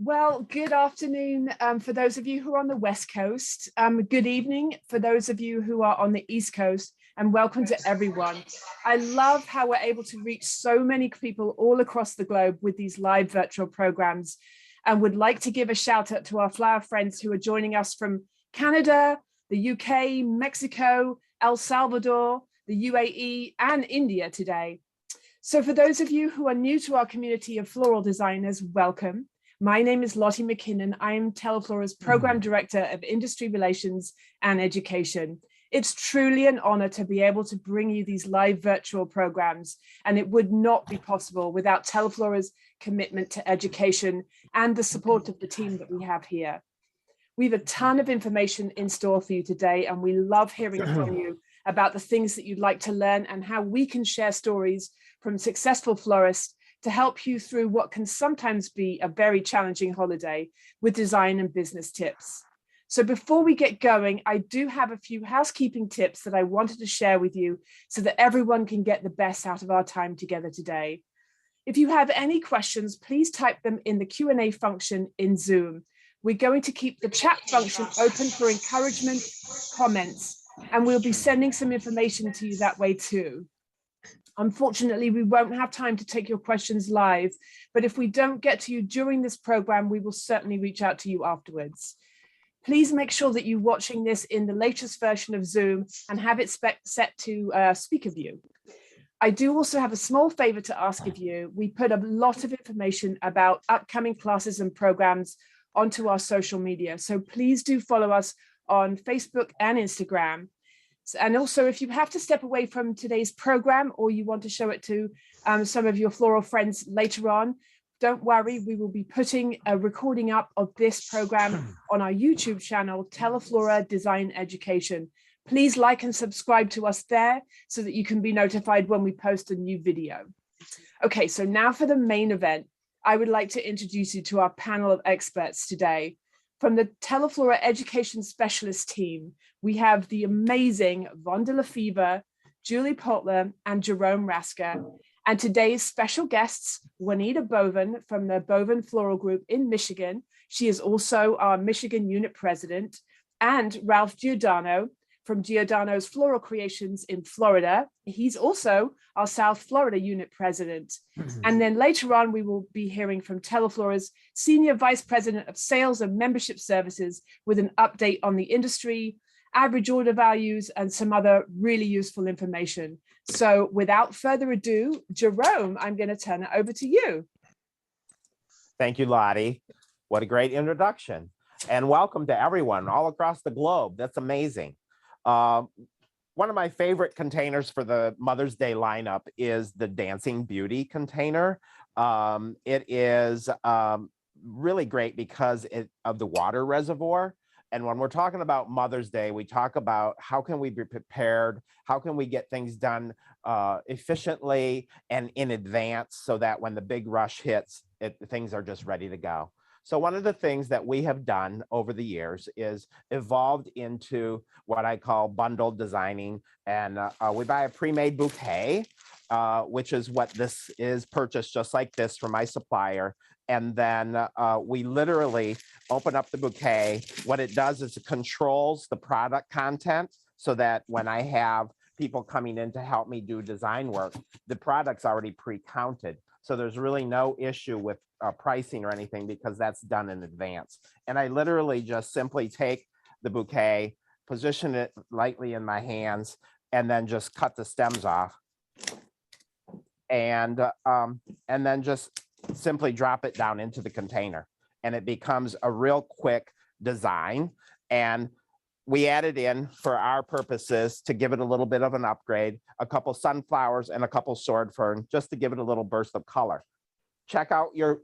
Well, good afternoon for those of you who are on the West Coast. Good evening for those of you who are on the East Coast, and welcome to everyone. I love how we're able to reach so many people all across the globe with these live virtual programs, and would like to give a shout out to our flower friends who are joining us from Canada, the UK, Mexico, El Salvador, the UAE, and India today. So for those of you who are new to our community of floral designers, welcome. My name is Lottie McKinnon. I am Teleflora's Program Director of Industry Relations and Education. It's truly an honor to be able to bring you these live virtual programs, and it would not be possible without Teleflora's commitment to education and the support of the team that we have here. We have a ton of information in store for you today, and we love hearing from you about the things that you'd like to learn and how we can share stories from successful florists to help you through what can sometimes be a very challenging holiday with design and business tips. So before we get going, I do have a few housekeeping tips that I wanted to share with you so that everyone can get the best out of our time together today. If you have any questions, please type them in the Q&A function in Zoom. We're going to keep the chat function open for encouragement, comments, and we'll be sending some information to you that way too. Unfortunately, we won't have time to take your questions live, but if we don't get to you during this program, we will certainly reach out to you afterwards. Please make sure that you're watching this in the latest version of Zoom and have it set to speaker view. I do also have a small favor to ask of you. We put a lot of information about upcoming classes and programs onto our social media, so please do follow us on Facebook and Instagram. And also, if you have to step away from today's program or you want to show it to some of your floral friends later on, don't worry, we will be putting a recording up of this program on our YouTube channel, Teleflora Design Education. Please like and subscribe to us there so that you can be notified when we post a new video. Okay, so now for the main event, I would like to introduce you to our panel of experts today. From the Teleflora Education Specialist team, we have the amazing Vonda Lefevre, Julie Potler, and Jerome Rasker. And today's special guests, Juanita Boven from the Boven Floral Group in Michigan. She is also our Michigan unit president, and Ralph Giordano from Giordano's Floral Creations in Florida. He's also our South Florida unit president. And then later on, we will be hearing from Teleflora's Senior Vice President of Sales and Membership Services with an update on the industry, average order values, and some other really useful information. So without further ado, Jerome, I'm going to turn it over to you. Thank you, Lottie. What a great introduction. And welcome to everyone all across the globe. That's amazing. One of my favorite containers for the Mother's Day lineup is the Dancing Beauty container. It is really great because of the water reservoir. And when we're talking about Mother's Day, we talk about how can we be prepared? How can we get things done efficiently and in advance so that when the big rush hits, things are just ready to go. So one of the things that we have done over the years is evolved into what I call bundled designing. And we buy a pre-made bouquet, which is what this is, purchased just like this from my supplier. And then we literally open up the bouquet. What it does is it controls the product content so that when I have people coming in to help me do design work, the product's already pre-counted. So there's really no issue with pricing or anything because that's done in advance. And I literally just simply take the bouquet, position it lightly in my hands, and then just cut the stems off. And then just simply drop it down into the container. And it becomes a real quick design. And we added in, for our purposes, to give it a little bit of an upgrade, a couple sunflowers and a couple sword fern, just to give it a little burst of color. Check out your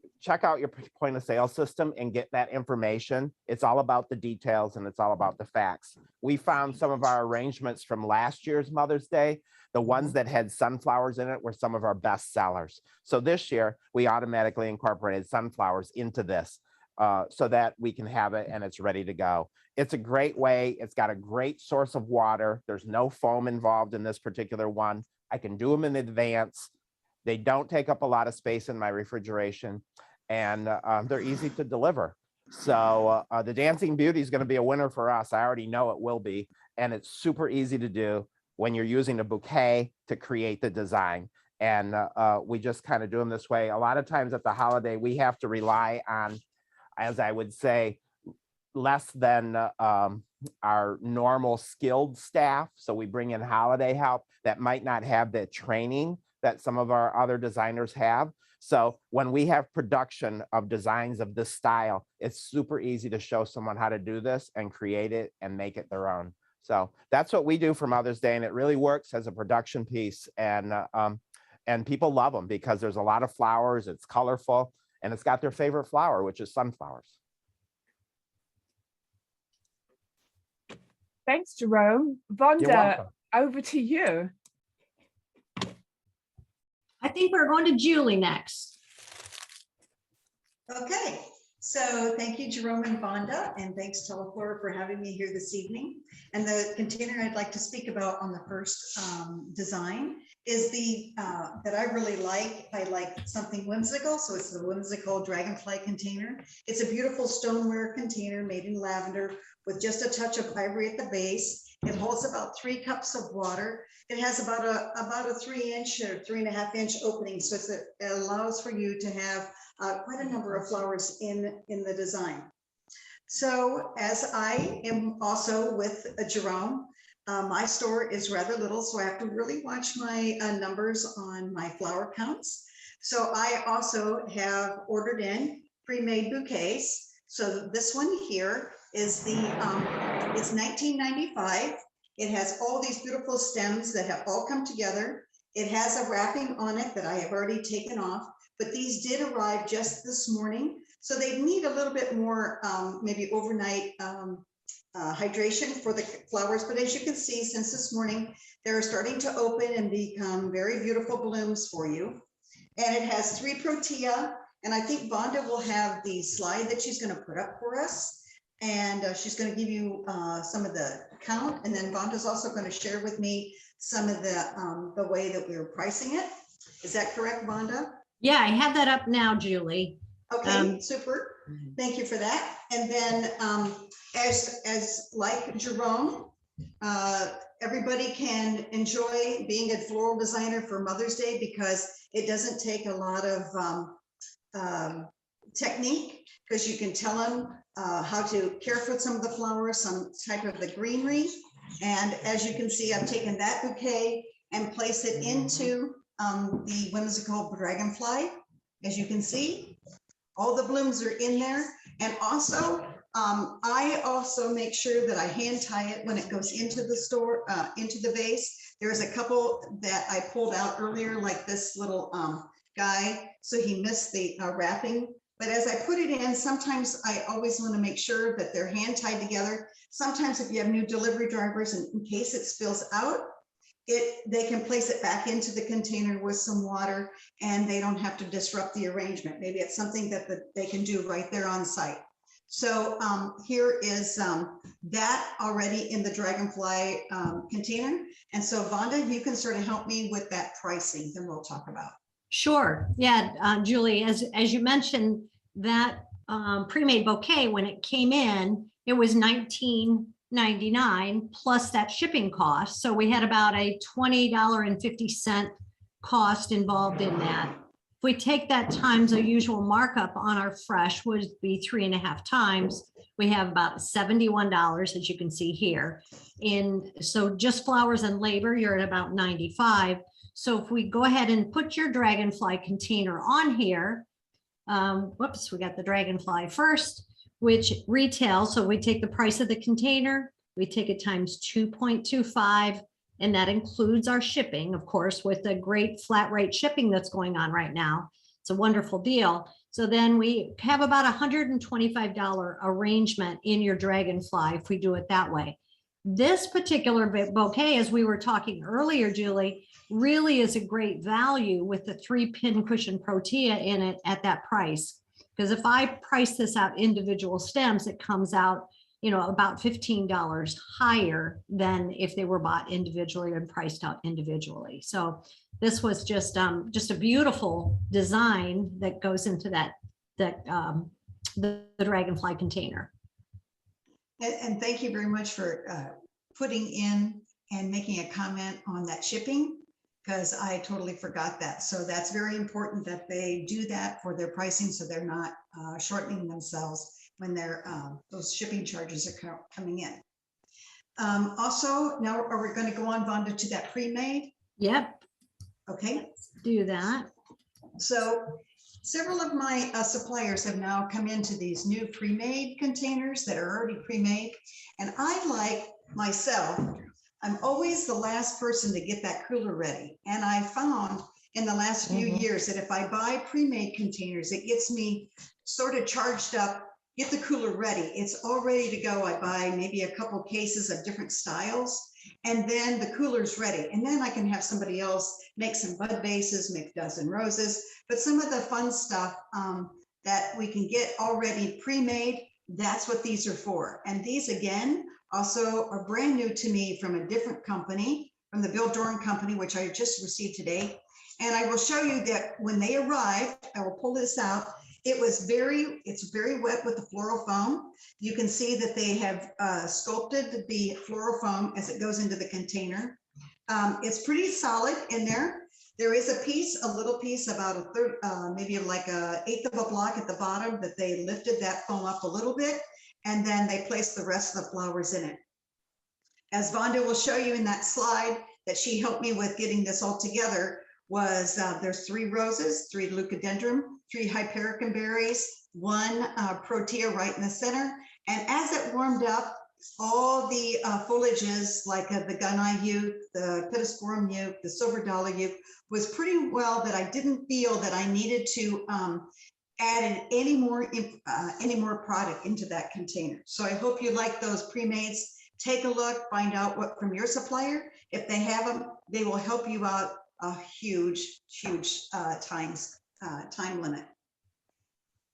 point of sale system and get that information. It's all about the details and it's all about the facts. We found some of our arrangements from last year's Mother's Day. The ones that had sunflowers in it were some of our best sellers. So this year we automatically incorporated sunflowers into this so that we can have it and it's ready to go. It's a great way. It's got a great source of water. There's no foam involved in this particular one. I can do them in advance. They don't take up a lot of space in my refrigeration. and they're easy to deliver. So the Dancing Beauty is going to be a winner for us. I already know it will be. And it's super easy to do when you're using a bouquet to create the design. And we just kind of do them this way. A lot of times at the holiday, we have to rely on, as I would say, less than our normal skilled staff. So we bring in holiday help that might not have the training that some of our other designers have. So when we have production of designs of this style, it's super easy to show someone how to do this and create it and make it their own. So that's what we do for Mother's Day, and it really works as a production piece. And people love them because there's a lot of flowers, it's colorful, and it's got their favorite flower, which is sunflowers. Thanks, Jerome. Vonda, over to you. I think we're going to Julie next. Okay, so thank you, Jerome and Vonda, and thanks, Teleflora, for having me here this evening. And the container I'd like to speak about on the first design is the, that I really like. I like something whimsical, so it's the Whimsical Dragonfly container. It's a beautiful stoneware container made in lavender with just a touch of ivory at the base. It holds about 3 cups of water. It has about a 3-inch or 3.5-inch opening, so it allows for you to have quite a number of flowers in the design. So as I am also with Jerome, my store is rather little, so I have to really watch my numbers on my flower counts. So I also have ordered in pre-made bouquets. So this one here is the it's $19.95. It has all these beautiful stems that have all come together. It has a wrapping on it that I have already taken off, but these did arrive just this morning. So they need a little bit more, maybe overnight hydration for the flowers. But as you can see, since this morning, they're starting to open and become very beautiful blooms for you. And it has 3 protea. And I think Vonda will have the slide that she's going to put up for us. And she's going to give you some of the count. And then Vonda's also going to share with me some of the way that we were pricing it. Is that correct, Vonda? Yeah, I have that up now, Julie. Okay, super. Thank you for that. And then as like Jerome, everybody can enjoy being a floral designer for Mother's Day because it doesn't take a lot of technique, because you can tell them how to care for some of the flowers, some type of the greenery. And as you can see, I've taken that bouquet and placed it into the Whimsical Dragonfly. As you can see, all the blooms are in there. And also, I also make sure that I hand tie it when it goes into the store, into the vase. There's a couple that I pulled out earlier, like this little guy, so he missed the wrapping. But as I put it in, sometimes I always want to make sure that they're hand tied together. Sometimes if you have new delivery drivers, and in case it spills out, they can place it back into the container with some water and they don't have to disrupt the arrangement. Maybe it's something that they can do right there on site. So here is that already in the Dragonfly container. And so Vonda, you can sort of help me with that pricing, then we'll talk about. Sure. Yeah, Julie, as you mentioned, that pre-made bouquet, when it came in, it was $19.99 plus that shipping cost. So we had about a $20.50 cost involved in that. If we take that times a usual markup on our fresh would be 3.5 times. We have about $71, as you can see here. So just flowers and labor, you're at about $95. So if we go ahead and put your Dragonfly container on here, whoops, we got the Dragonfly first, which retails. So we take the price of the container, we take it times 2.25, and that includes our shipping, of course, with the great flat rate shipping that's going on right now. It's a wonderful deal. So then we have about $125 arrangement in your Dragonfly if we do it that way. This particular bouquet, as we were talking earlier, Julie, really is a great value with the 3 pincushion protea in it at that price. Because if I price this out individual stems, it comes out, about $15 higher than if they were bought individually and priced out individually. So this was just a beautiful design that goes into that the Dragonfly container. And thank you very much for putting in and making a comment on that shipping, because I totally forgot that. So that's very important that they do that for their pricing, so they're not shortening themselves when they're those shipping charges are coming in. Also, now are we going to go on, Vonda, to that pre-made? Yep. Okay. Let's do that. So several of my suppliers have now come into these new pre-made containers that are already pre-made. And I, like myself, I'm always the last person to get that cooler ready. And I found in the last few years that if I buy pre-made containers, it gets me sort of charged up, get the cooler ready. It's all ready to go. I buy maybe a couple cases of different styles, and then the cooler's ready. And then I can have somebody else make some bud vases, make dozen roses. But some of the fun stuff that we can get already pre-made, that's what these are for. And these, again, also are brand new to me from a different company, from the Bill Doran company, which I just received today. And I will show you that when they arrived, I will pull this out. It's very wet with the floral foam. You can see that they have sculpted the floral foam as it goes into the container. It's pretty solid in there. There is a little piece, about a third, maybe like an eighth of a block at the bottom, that they lifted that foam up a little bit, and then they placed the rest of the flowers in it. As Vonda will show you in that slide that she helped me with getting this all together, was there's 3 roses, 3 leucadendrum, 3 hypericum berries, 1 protea right in the center. And as it warmed up, all the foliages like the guneye uke, the pittosporum uke, the silver dollar uke was pretty well that I didn't feel that I needed to add in any more product into that container. So I hope you like those pre-mades. Take a look, find out what from your supplier. If they have them, they will help you out a huge time limit.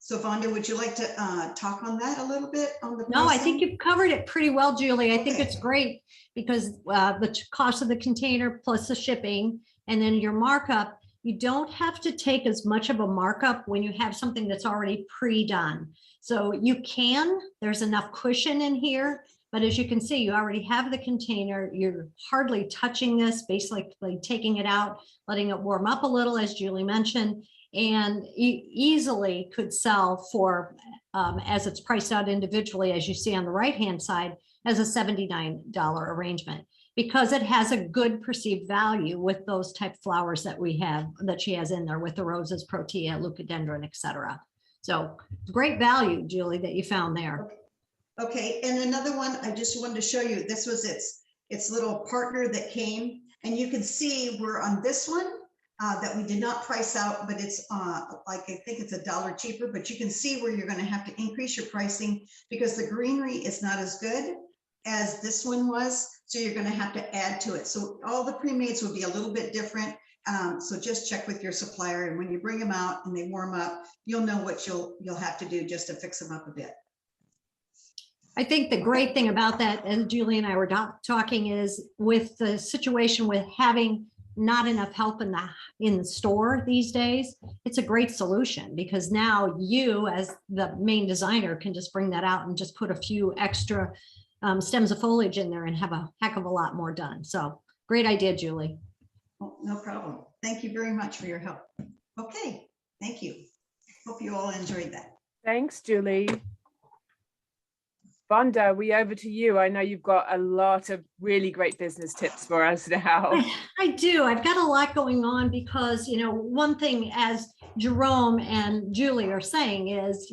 So Vonda, would you like to talk on that a little bit? On the No, I pricing? think you've covered it pretty well, Julie. I think Okay. it's great because the cost of the container plus the shipping and then your markup, you don't have to take as much of a markup when you have something that's already pre-done. So you can, there's enough cushion in here, but as you can see, you already have the container. You're hardly touching this, basically taking it out, letting it warm up a little, as Julie mentioned, and easily could sell for, as it's priced out individually, as you see on the right-hand side, as a $79 arrangement, because it has a good perceived value with those type flowers that we have, that she has in there with the roses, protea, leucadendron, etc. So great value, Julie, that you found there. Okay, and another one I just wanted to show you. This was its little partner that came, and you can see we're on this one that we did not price out, but it's like I think it's $1 cheaper. But you can see where you're going to have to increase your pricing because the greenery is not as good as this one was. So you're going to have to add to it. So all the pre-mades will be a little bit different. So just check with your supplier, and when you bring them out and they warm up, you'll know what you'll have to do just to fix them up a bit. I think the great thing about that, and Julie and I were talking, is with the situation with having not enough help in the store these days, it's a great solution because now you as the main designer can just bring that out and just put a few extra stems of foliage in there and have a heck of a lot more done. So great idea, Julie. Oh, no problem. Thank you very much for your help. Okay, thank you. Hope you all enjoyed that. Thanks, Julie. Vonda, we over to you. I know you've got a lot of really great business tips for us now. I do. I've got a lot going on because, one thing as Jerome and Julie are saying is,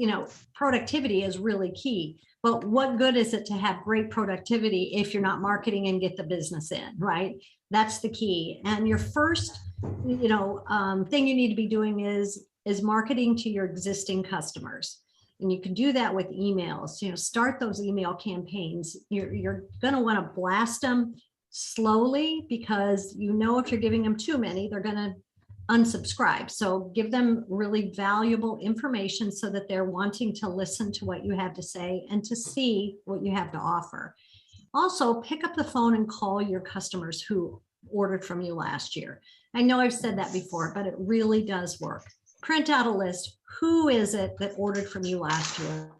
productivity is really key. But what good is it to have great productivity if you're not marketing and get the business in, right? That's the key. And your first, thing you need to be doing is marketing to your existing customers. And you can do that with emails, start those email campaigns. You're going to want to blast them slowly because if you're giving them too many, they're going to unsubscribe. So give them really valuable information so that they're wanting to listen to what you have to say and to see what you have to offer. Also, pick up the phone and call your customers who ordered from you last year. I know I've said that before, but it really does work. print out a list. Who is it that ordered from you last year?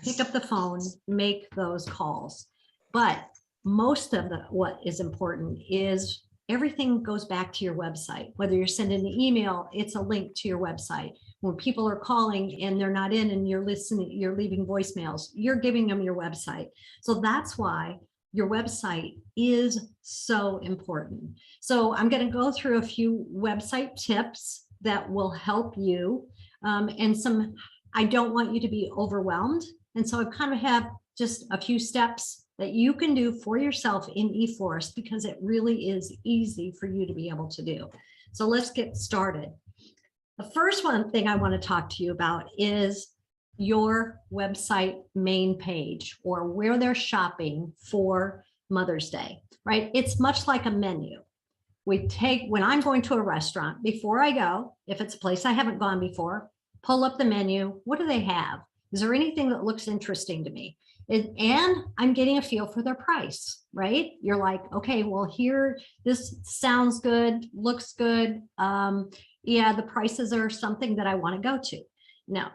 Pick up the phone, make those calls. But most of what is important is everything goes back to your website. Whether you're sending the email, it's a link to your website. When people are calling and they're not in and you're listening, you're leaving voicemails, you're giving them your website. So that's why your website is so important. So I'm going to go through a few website tips that will help you. I don't want you to be overwhelmed. And so I kind of have just a few steps that you can do for yourself in eForest, because it really is easy for you to be able to do. So let's get started. The first thing I want to talk to you about is your website main page, or where they're shopping for Mother's Day, right? It's much like a menu. When I'm going to a restaurant, before I go, if it's a place I haven't gone before, pull up the menu. What do they have? Is there anything that looks interesting to me? And I'm getting a feel for their price, right? You're like, okay, well, here, this sounds good, looks good. Yeah, the prices are something that I want to go to. Now,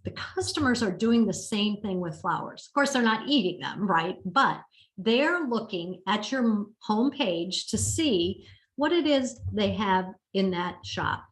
the customers are doing the same thing with flowers. Of course, they're not eating them, right? But they're looking at your homepage to see what it is they have in that shop.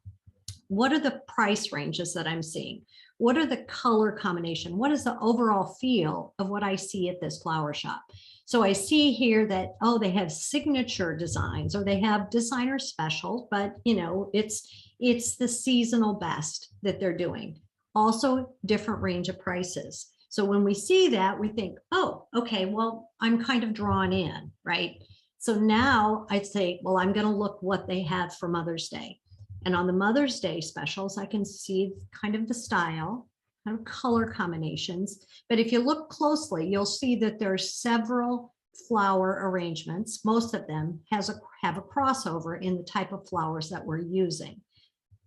What are the price ranges that I'm seeing? What are the color combination? What is the overall feel of what I see at this flower shop? So I see here that, oh, they have signature designs, or they have designer specials, but it's the seasonal best that they're doing. Also different range of prices. So when we see that, we think, oh, okay, well, I'm kind of drawn in, right? So now I'd say, well, I'm going to look what they have for Mother's Day. And on the Mother's Day specials, I can see kind of the style, kind of color combinations. But if you look closely, you'll see that there's several flower arrangements. Most of them have a crossover in the type of flowers that we're using.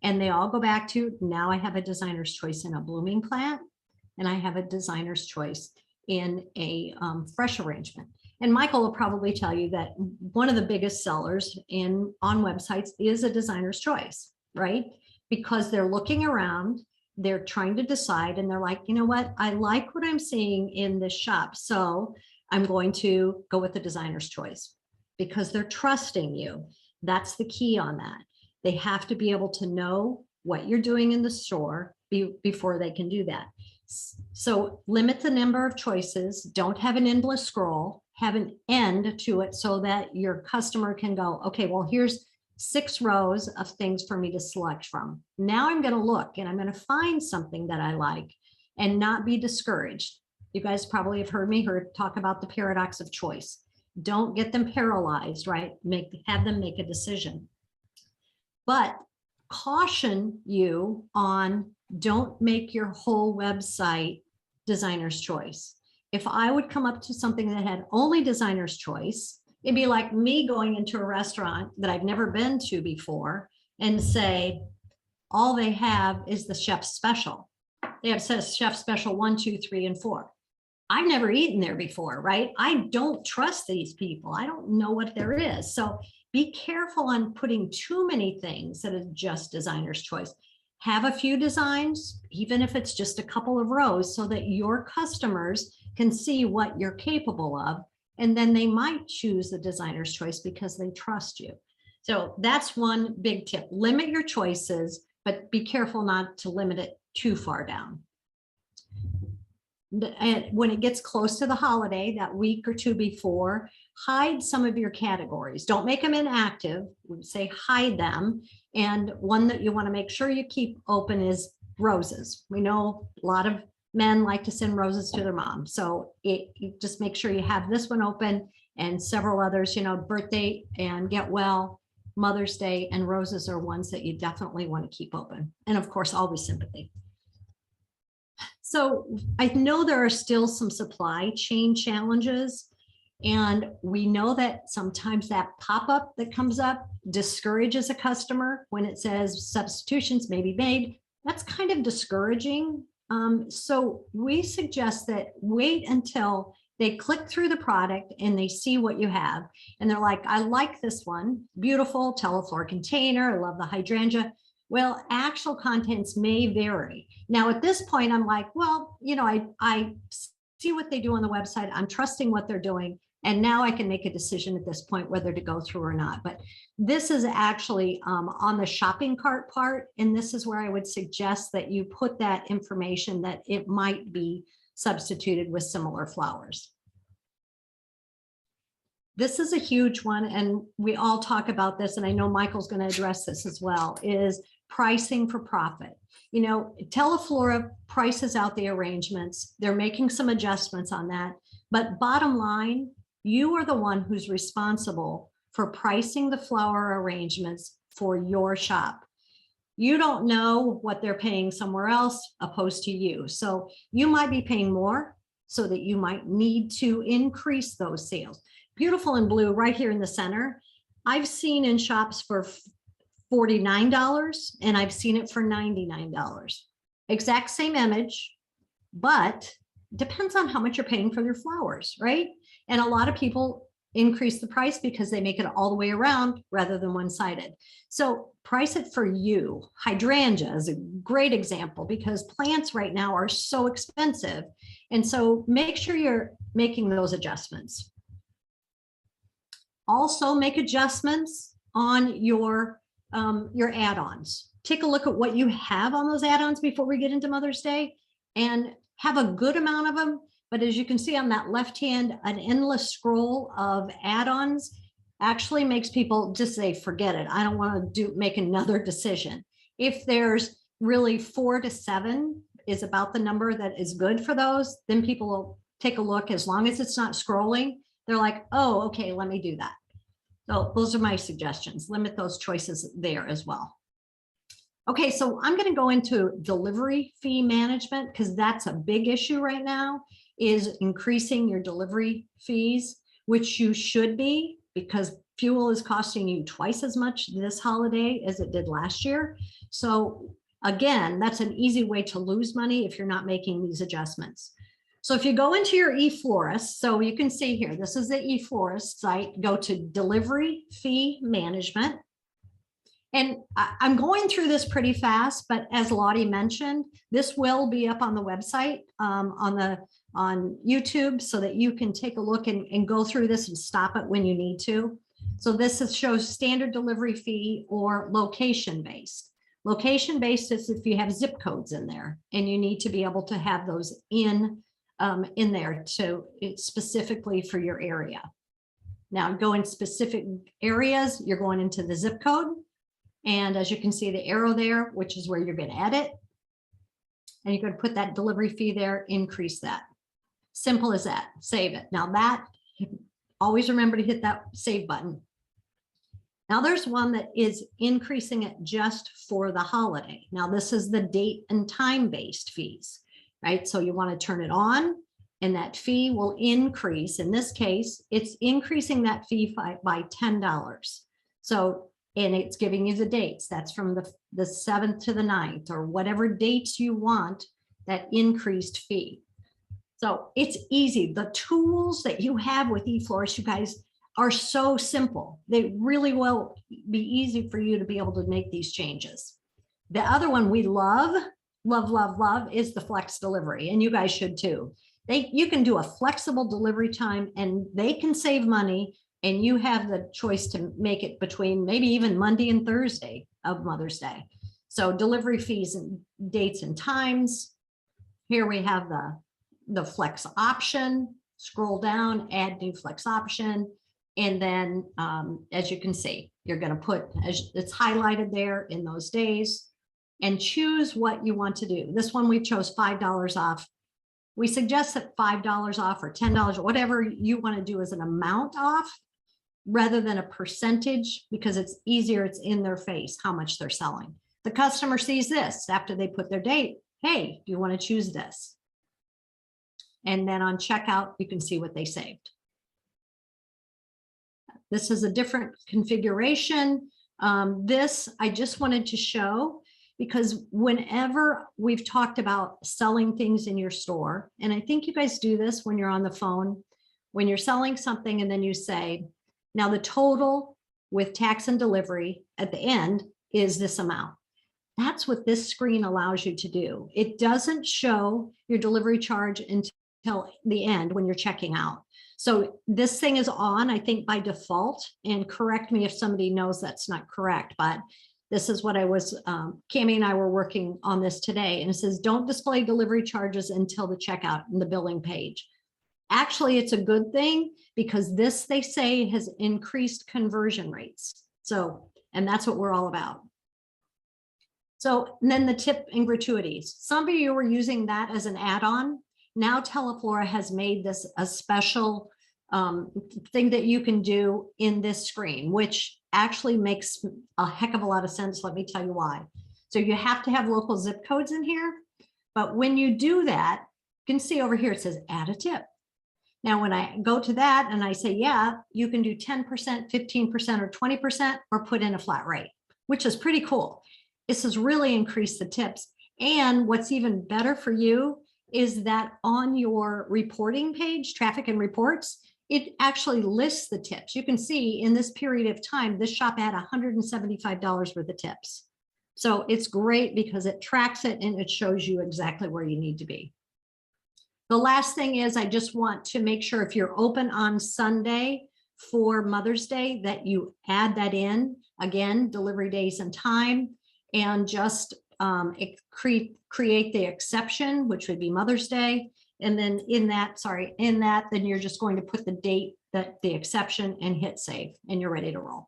And they all go back to, now I have a designer's choice in a blooming plant, and I have a designer's choice in a fresh arrangement. And Michael will probably tell you that one of the biggest sellers on websites is a designer's choice, right? Because they're looking around, they're trying to decide, and they're like, you know what? I like what I'm seeing in this shop, so I'm going to go with the designer's choice, because they're trusting you. That's the key on that. They have to be able to know what you're doing in the store before they can do that. So limit the number of choices. Don't have an endless scroll. Have an end to it so that your customer can go, okay, well, here's 6 rows of things for me to select from. Now I'm going to look and I'm going to find something that I like and not be discouraged. You guys probably have heard me talk about the paradox of choice. Don't get them paralyzed, right? Have them make a decision. But caution you on, don't make your whole website designer's choice. If I would come up to something that had only designer's choice, it'd be like me going into a restaurant that I've never been to before and say, all they have is the chef's special. They have says chef special 1, 2, 3, and 4. I've never eaten there before, right? I don't trust these people. I don't know what there is. So be careful on putting too many things that is just designer's choice. Have a few designs, even if it's just a couple of rows, so that your customers can see what you're capable of. And then they might choose the designer's choice because they trust you. So that's one big tip. Limit your choices, but be careful not to limit it too far down. And when it gets close to the holiday, that week or two before, hide some of your categories. Don't make them inactive. We say hide them. And one that you want to make sure you keep open is roses. We know a lot of men like to send roses to their mom. So you just make sure you have this one open and several others, birthday and get well, Mother's Day, and roses are ones that you definitely want to keep open. And of course, always sympathy. So I know there are still some supply chain challenges, and we know that sometimes that pop-up that comes up discourages a customer when it says substitutions may be made. That's kind of discouraging. So we suggest that wait until they click through the product and they see what you have. And they're like, I like this one, beautiful Teleflora container. I love the hydrangea. Well, actual contents may vary. Now, at this point, I'm like, well, you know, I see what they do on the website. I'm trusting what they're doing. And now I can make a decision at this point whether to go through or not. But this is actually on the shopping cart part. And this is where I would suggest that you put that information that it might be substituted with similar flowers. This is a huge one, and we all talk about this, and I know Michael's going to address this as well, is pricing for profit. You know, Teleflora prices out the arrangements. They're making some adjustments on that. But bottom line, you are the one who's responsible for pricing the flower arrangements for your shop. You don't know what they're paying somewhere else opposed to you. So you might be paying more so that you might need to increase those sales. Beautiful in blue right here in the center. I've seen in shops for $49 and I've seen it for $99. Exact same image, but depends on how much you're paying for your flowers, right? And a lot of people increase the price because they make it all the way around rather than one-sided. So price it for you. Hydrangea is a great example because plants right now are so expensive. And so make sure you're making those adjustments. Also make adjustments on your add-ons. Take a look at what you have on those add-ons before we get into Mother's Day and have a good amount of them. But as you can see on that left hand, an endless scroll of add-ons actually makes people just say, forget it. I don't want to make another decision. If there's really 4 to 7 is about the number that is good for those, then people will take a look. As long as it's not scrolling, they're like, oh, okay, let me do that. So those are my suggestions. Limit those choices there as well. Okay, so I'm going to go into delivery fee management because that's a big issue right now, is increasing your delivery fees, which you should be because fuel is costing you twice as much this holiday as it did last year. So again, that's an easy way to lose money if you're not making these adjustments. So if you go into your eFlorist, so you can see here, this is the eFlorist site, go to delivery fee management. And I'm going through this pretty fast, but as Lottie mentioned, this will be up on the website on YouTube so that you can take a look and go through this and stop it when you need to. So this shows standard delivery fee or location-based. Location-based is if you have zip codes in there and you need to be able to have those in there to specifically for your area. Now go in specific areas, you're going into the zip code. And as you can see the arrow there, which is where you're going to edit. And you're going to put that delivery fee there, increase that. Simple as that, save it. Now that, always remember to hit that save button. Now there's one that is increasing it just for the holiday. Now this is the date and time based fees, right? So you want to turn it on and that fee will increase. In this case, it's increasing that fee by $10. So, and it's giving you the dates. That's from the 7th to the 9th or whatever dates you want that increased fee. So it's easy. The tools that you have with eFlorist, you guys, are so simple. They really will be easy for you to be able to make these changes. The other one we love is the flex delivery, and you guys should too. You can do a flexible delivery time and they can save money, and you have the choice to make it between maybe even Monday and Thursday of Mother's Day. So delivery fees and dates and times. Here we have the flex option. Scroll down, add new flex option. And then as you can see, you're going to put, as it's highlighted there in those days, and choose what you want to do. This one we chose $5 off. We suggest that $5 off or $10 or whatever you want to do as an amount off rather than a percentage, because it's easier, it's in their face how much they're selling. The customer sees this after they put their date. Hey, do you want to choose this? And then on checkout, you can see what they saved. This is a different configuration. This I just wanted to show because whenever we've talked about selling things in your store, and I think you guys do this when you're on the phone, when you're selling something and then you say, now the total with tax and delivery at the end is this amount. That's what this screen allows you to do. It doesn't show your delivery charge until the end when you're checking out. So this thing is on, I think, by default, and correct me if somebody knows that's not correct, but this is what I was, Cammie and I were working on this today, and it says, don't display delivery charges until the checkout in the billing page. Actually, it's a good thing because this, they say, has increased conversion rates. So, and that's what we're all about. So and then the tip and gratuities. Some of you were using that as an add-on. Now Teleflora has made this a special thing that you can do in this screen, which actually makes a heck of a lot of sense. Let me tell you why. So you have to have local zip codes in here, but when you do that, you can see over here, it says add a tip. Now, when I go to that and I say, yeah, you can do 10%, 15%, or 20%, or put in a flat rate, which is pretty cool. This has really increased the tips. And what's even better for you is that on your reporting page, traffic and reports, it actually lists the tips. You can see in this period of time, this shop had $175 worth of tips. So it's great because it tracks it and it shows you exactly where you need to be. The last thing is I just want to make sure if you're open on Sunday for Mother's Day that you add that in, again, delivery days and time, and just create the exception, which would be Mother's Day. And then in that, then you're just going to put the date, that the exception, and hit save, and you're ready to roll.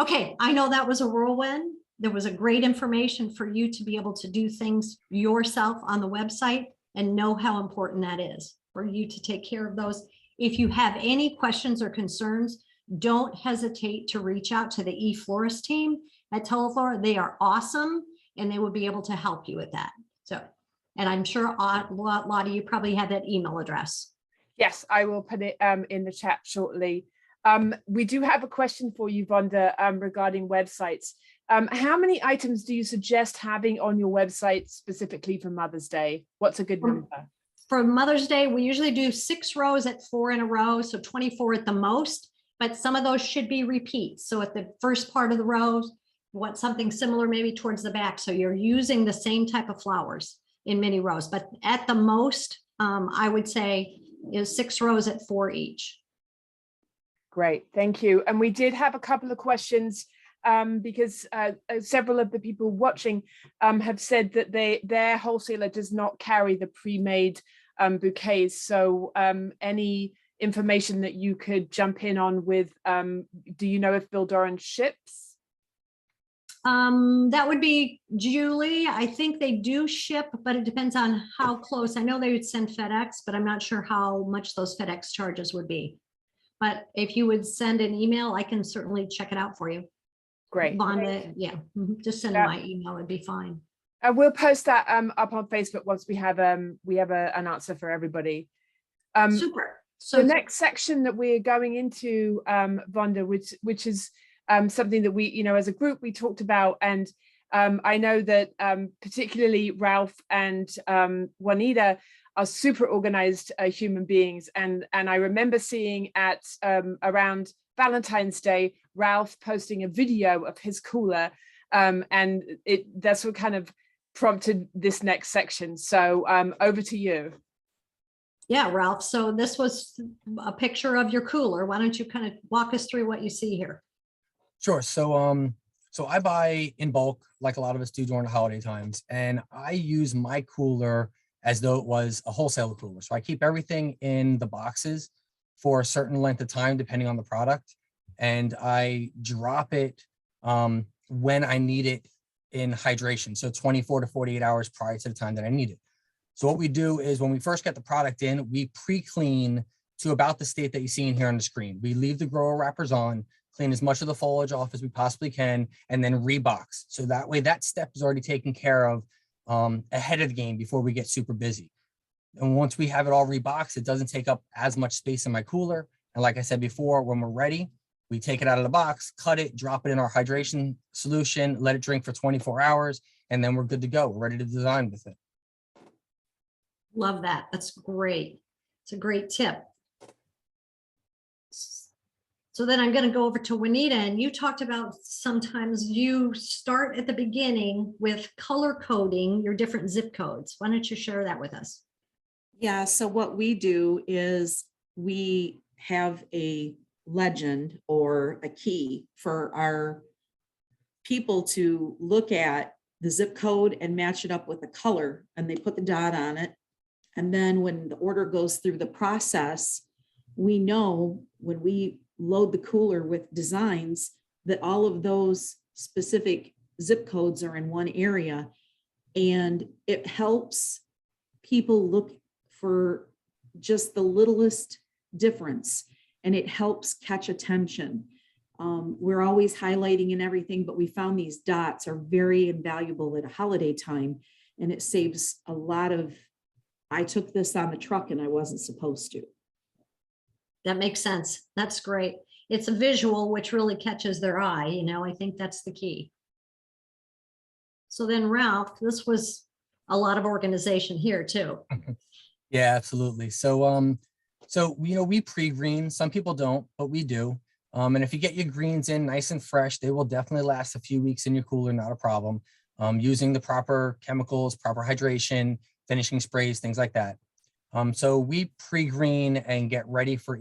Okay, I know that was a whirlwind. There was a great information for you to be able to do things yourself on the website and know how important that is for you to take care of those. If you have any questions or concerns, don't hesitate to reach out to the eFlorist team at Teleflora. They are awesome and they will be able to help you with that. So, and I'm sure a lot of you probably have that email address. Yes, I will put it in the chat shortly. We do have a question for you, Vonda, regarding websites. How many items do you suggest having on your website specifically for Mother's Day? What's a good number? For Mother's Day, we usually do 6 rows at 4 in a row, so 24 at the most, but some of those should be repeats. So at the first part of the rows, want something similar maybe towards the back. So you're using the same type of flowers in many rows, but at the most, I would say is 6 rows at 4 each. Great, thank you. And we did have a couple of questions because several of the people watching have said that their wholesaler does not carry the pre-made bouquets. So any information that you could jump in on with, do you know if Bill Doran ships? That would be Julie. I think they do ship, but it depends on how close. I know they would send FedEx, but I'm not sure how much those FedEx charges would be. But if you would send an email, I can certainly check it out for you. Great. Vonda, yeah, just send my email, it'd be fine. We'll post that up on Facebook once we have an answer for everybody. Super. So the next section that we're going into, Vonda, which is something that we, as a group, we talked about, and I know that particularly Ralph and Juanita are super organized human beings, and I remember seeing at around Valentine's Day, Ralph posting a video of his cooler, and that's what kind of prompted this next section. So over to you. Yeah, Ralph. So this was a picture of your cooler. Why don't you kind of walk us through what you see here? Sure. So I buy in bulk, like a lot of us do during the holiday times, and I use my cooler as though it was a wholesaler cooler. So I keep everything in the boxes for a certain length of time, depending on the product, and I drop it when I need it in hydration. So 24 to 48 hours prior to the time that I need it. So what we do is when we first get the product in, we pre-clean to about the state that you see in here on the screen. We leave the grower wrappers on, clean as much of the foliage off as we possibly can, and then rebox. So that way that step is already taken care of ahead of the game before we get super busy. And once we have it all reboxed, it doesn't take up as much space in my cooler. And like I said before, when we're ready, we take it out of the box, cut it, drop it in our hydration solution, let it drink for 24 hours, and then we're good to go. We're ready to design with it. Love that. That's great. It's a great tip. So then I'm going to go over to Juanita, and you talked about sometimes you start at the beginning with color coding your different zip codes. Why don't you share that with us? Yeah, so what we do is we have a legend or a key for our people to look at the zip code and match it up with the color, and they put the dot on it. And then when the order goes through the process, we know when we load the cooler with designs that all of those specific zip codes are in one area, and it helps people look for just the littlest difference, and it helps catch attention. We're always highlighting and everything, but we found these dots are very invaluable at a holiday time, and it saves a lot of, I took this on the truck and I wasn't supposed to. That makes sense. That's great. It's a visual which really catches their eye. You know, I think that's the key. So then Ralph, this was a lot of organization here too. Yeah, absolutely. So, we pre-green. Some people don't, but we do. And if you get your greens in nice and fresh, they will definitely last a few weeks in your cooler, not a problem. Using the proper chemicals, proper hydration, finishing sprays, things like that. So we pre-green and get ready for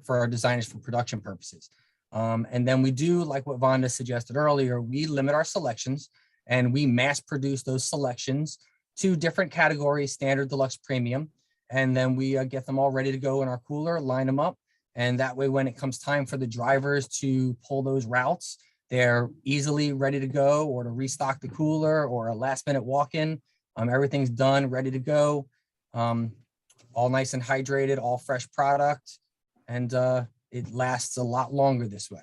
our designers for production purposes. And then we do, like what Vonda suggested earlier, we limit our selections and we mass produce those selections to different categories, standard, deluxe, premium. And then we get them all ready to go in our cooler, line them up. And that way, when it comes time for the drivers to pull those routes, they're easily ready to go, or to restock the cooler or a last minute walk-in. Everything's done, ready to go. All nice and hydrated, all fresh product. And it lasts a lot longer this way.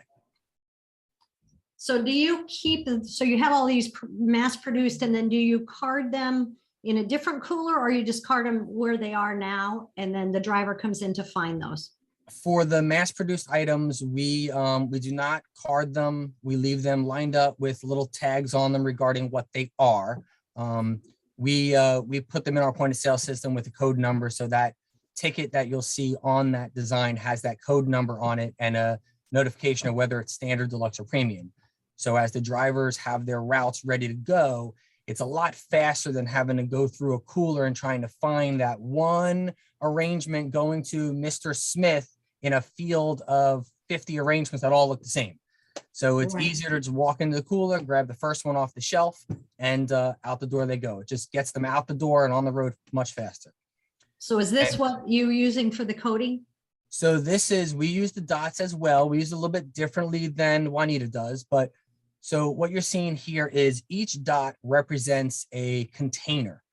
So do you keep, so you have all these mass produced, and then do you card them in a different cooler, or you just card them where they are now, and then the driver comes in to find those? For the mass produced items, we do not card them. We leave them lined up with little tags on them regarding what they are. We put them in our point of sale system with a code number, so that ticket that you'll see on that design has that code number on it and a notification of whether it's standard, deluxe, or premium. So as the drivers have their routes ready to go, it's a lot faster than having to go through a cooler and trying to find that one arrangement going to Mr. Smith in a field of 50 arrangements that all look the same. So it's easier to just walk into the cooler, grab the first one off the shelf, and out the door they go. It just gets them out the door and on the road much faster. So is this what you're using for the coding? So we use the dots as well. We use it a little bit differently than Juanita does, but so what you're seeing here is each dot represents a container.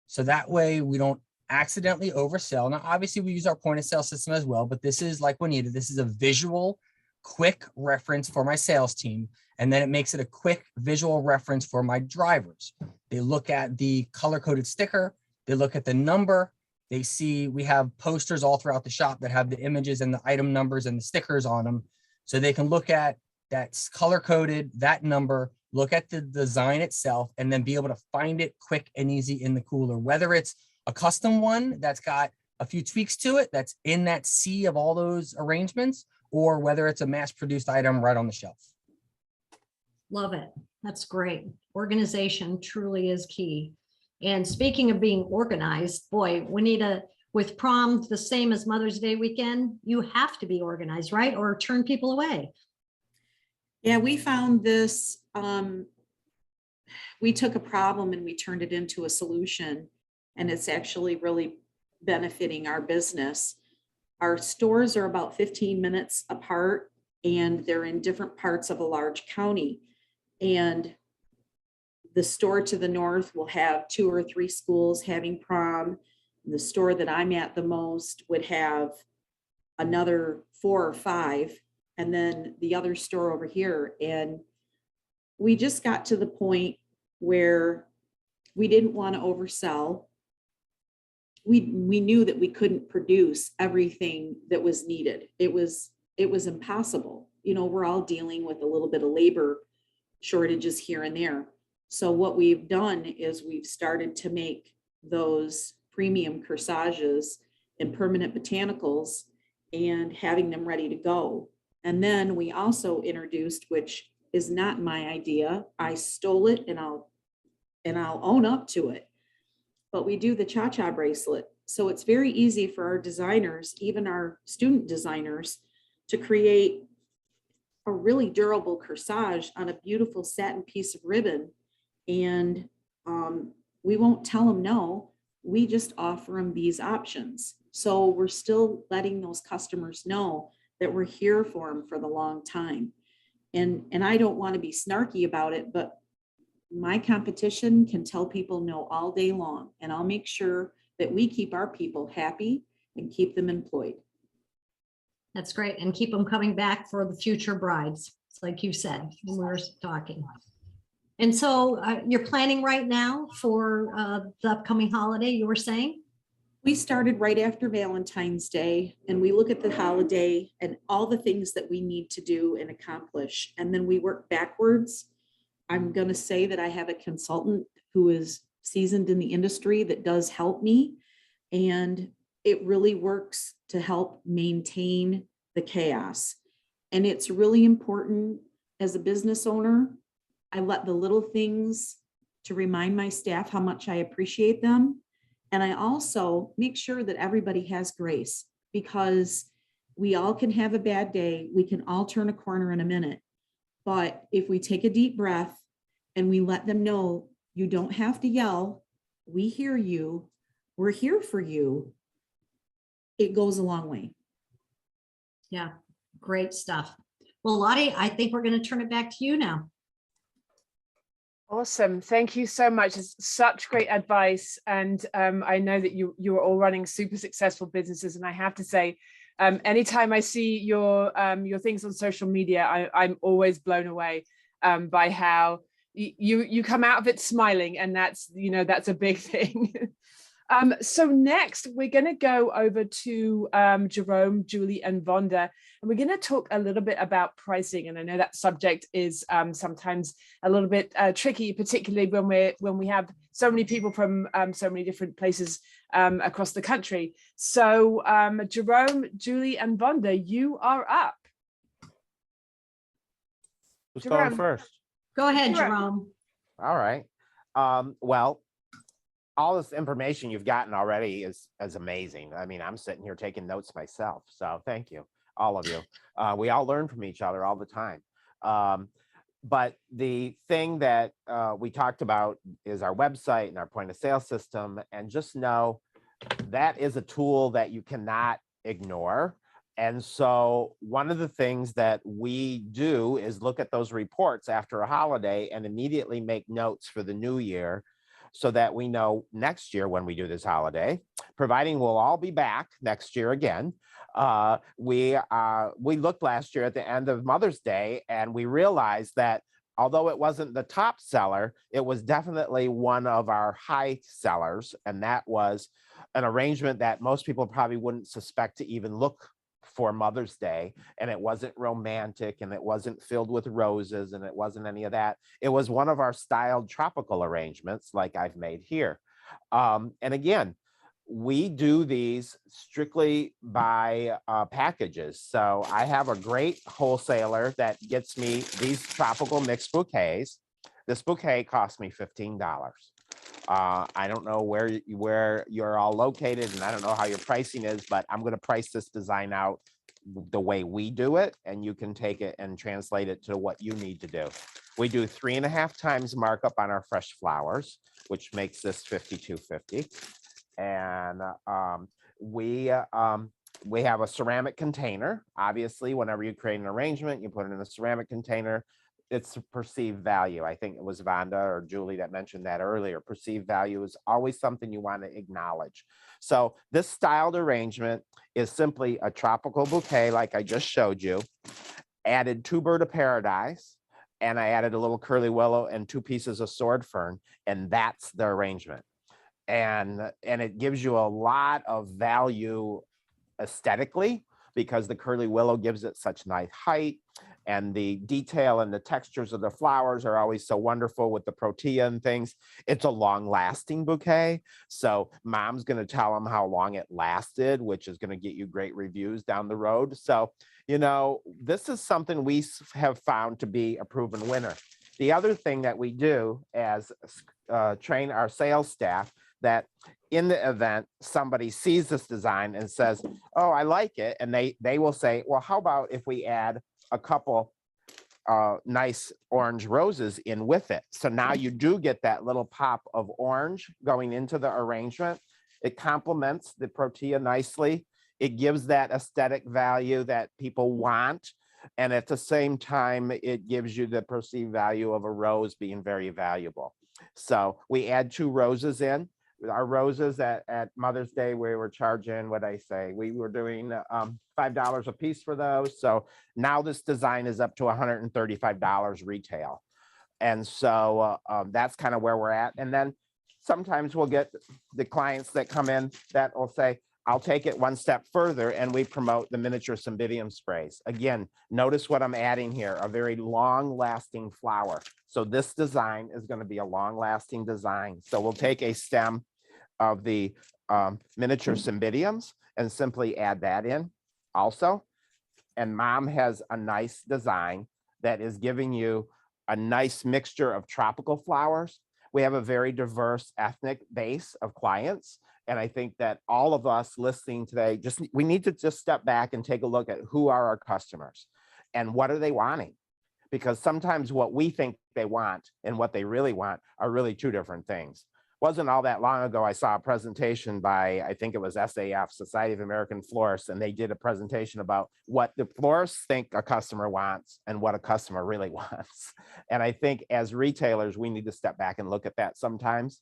So that way we don't accidentally oversell. Now, obviously we use our point of sale system as well, but this is like Juanita, this is a visual, quick reference for my sales team. And then it makes it a quick visual reference for my drivers. They look at the color-coded sticker, they look at the number, they see we have posters all throughout the shop that have the images and the item numbers and the stickers on them. So they can look at that's color-coded, that number, look at the design itself, and then be able to find it quick and easy in the cooler, whether it's a custom one that's got a few tweaks to it that's in that sea of all those arrangements, or whether it's a mass-produced item right on the shelf. Love it. That's great. Organization truly is key. And speaking of being organized, boy, we need with prom the same as Mother's Day weekend, you have to be organized, right? Or turn people away. Yeah, we found this, we took a problem and we turned it into a solution, and it's actually really benefiting our business. Our stores are about 15 minutes apart, and they're in different parts of a large county. And the store to the north will have 2 or 3 schools having prom. The store that I'm at the most would have another 4 or 5. And then the other store over here. And we just got to the point where we didn't want to oversell. We knew that we couldn't produce everything that was needed. It was impossible. You know, we're all dealing with a little bit of labor shortages here and there. So what we've done is we've started to make those premium corsages and permanent botanicals and having them ready to go. And then we also introduced, which is not my idea, I stole it and I'll own up to it. But we do the cha-cha bracelet. So it's very easy for our designers, even our student designers, to create a really durable corsage on a beautiful satin piece of ribbon. And we won't tell them no, we just offer them these options. So we're still letting those customers know that we're here for them for the long time. And I don't want to be snarky about it, but my competition can tell people no all day long, and I'll make sure that we keep our people happy and keep them employed. That's great. And keep them coming back for the future brides. It's like you said when we were talking. And so you're planning right now for the upcoming holiday, you were saying? We started right after Valentine's Day, and we look at the holiday and all the things that we need to do and accomplish. And then we work backwards. I'm going to say that I have a consultant who is seasoned in the industry that does help me. And it really works to help maintain the chaos. And it's really important as a business owner. I let the little things to remind my staff how much I appreciate them. And I also make sure that everybody has grace, because we all can have a bad day. We can all turn a corner in a minute. But if we take a deep breath and we let them know, you don't have to yell, we hear you, we're here for you, it goes a long way. Yeah, great stuff. Well, Lottie, I think we're going to turn it back to you now. Awesome. Thank you so much. It's such great advice. And I know that you are all running super successful businesses. And I have to say, anytime I see your things on social media, I'm always blown away by how you come out of it smiling. And that's a big thing. So next, we're going to go over to Jerome, Julie, and Vonda, and we're going to talk a little bit about pricing. And I know that subject is sometimes a little bit tricky, particularly when we have so many people from so many different places across the country. So Jerome, Julie, and Vonda, you are up. Who's going first? Go ahead, Jerome. All right. Well, all this information you've gotten already is amazing. I mean, I'm sitting here taking notes myself. So thank you, all of you. We all learn from each other all the time. But the thing that we talked about is our website and our point of sale system. And just know that is a tool that you cannot ignore. And so one of the things that we do is look at those reports after a holiday and immediately make notes for the new year, so that we know next year when we do this holiday, providing we'll all be back next year again. We looked last year at the end of Mother's Day, and we realized that although it wasn't the top seller, it was definitely one of our high sellers. And that was an arrangement that most people probably wouldn't suspect to even look for Mother's Day. And it wasn't romantic, and it wasn't filled with roses, and it wasn't any of that. It was one of our styled tropical arrangements like I've made here. And again, we do these strictly by packages. So I have a great wholesaler that gets me these tropical mixed bouquets. This bouquet cost me $15. I don't know where you're all located, and I don't know how your pricing is, but I'm going to price this design out the way we do it, and you can take it and translate it to what you need to do. We do 3.5 times markup on our fresh flowers, which makes this $52.50. And we have a ceramic container. Obviously, whenever you create an arrangement, you put it in a ceramic container. It's perceived value. I think it was Vonda or Julie that mentioned that earlier. Perceived value is always something you want to acknowledge. So this styled arrangement is simply a tropical bouquet like I just showed you, added 2 bird of paradise, and I added a little curly willow and 2 pieces of sword fern, and that's the arrangement. And it gives you a lot of value aesthetically, because the curly willow gives it such nice height, and the detail and the textures of the flowers are always so wonderful with the protea and things. It's a long-lasting bouquet, so mom's going to tell them how long it lasted, which is going to get you great reviews down the road. So You know, this is something we have found to be a proven winner. The other thing that we do as train our sales staff, that in the event somebody sees this design and says, oh, I like it, and they will say, well, how about if we add a couple nice orange roses in with it? So now you do get that little pop of orange going into the arrangement. It complements the protea nicely. It gives that aesthetic value that people want. And at the same time, it gives you the perceived value of a rose being very valuable. So we add 2 roses in. Our roses at Mother's Day, we were charging, what I say, we were doing $5 a piece for those. So now this design is up to $135 retail. And so that's kind of where we're at. And then sometimes we'll get the clients that come in that will say, I'll take it one step further, and we promote the miniature Cymbidium sprays. Again, notice what I'm adding here, a very long-lasting flower. So this design is going to be a long-lasting design. So we'll take a stem of the miniature Cymbidiums and simply add that in also. And Mom has a nice design that is giving you a nice mixture of tropical flowers. We have a very diverse ethnic base of clients. And I think that all of us listening today, we need to just step back and take a look at who are our customers and what are they wanting? Because sometimes what we think they want and what they really want are really 2 different things. Wasn't all that long ago, I saw a presentation by, I think it was SAF, Society of American Florists, and they did a presentation about what the florists think a customer wants and what a customer really wants. And I think as retailers, we need to step back and look at that sometimes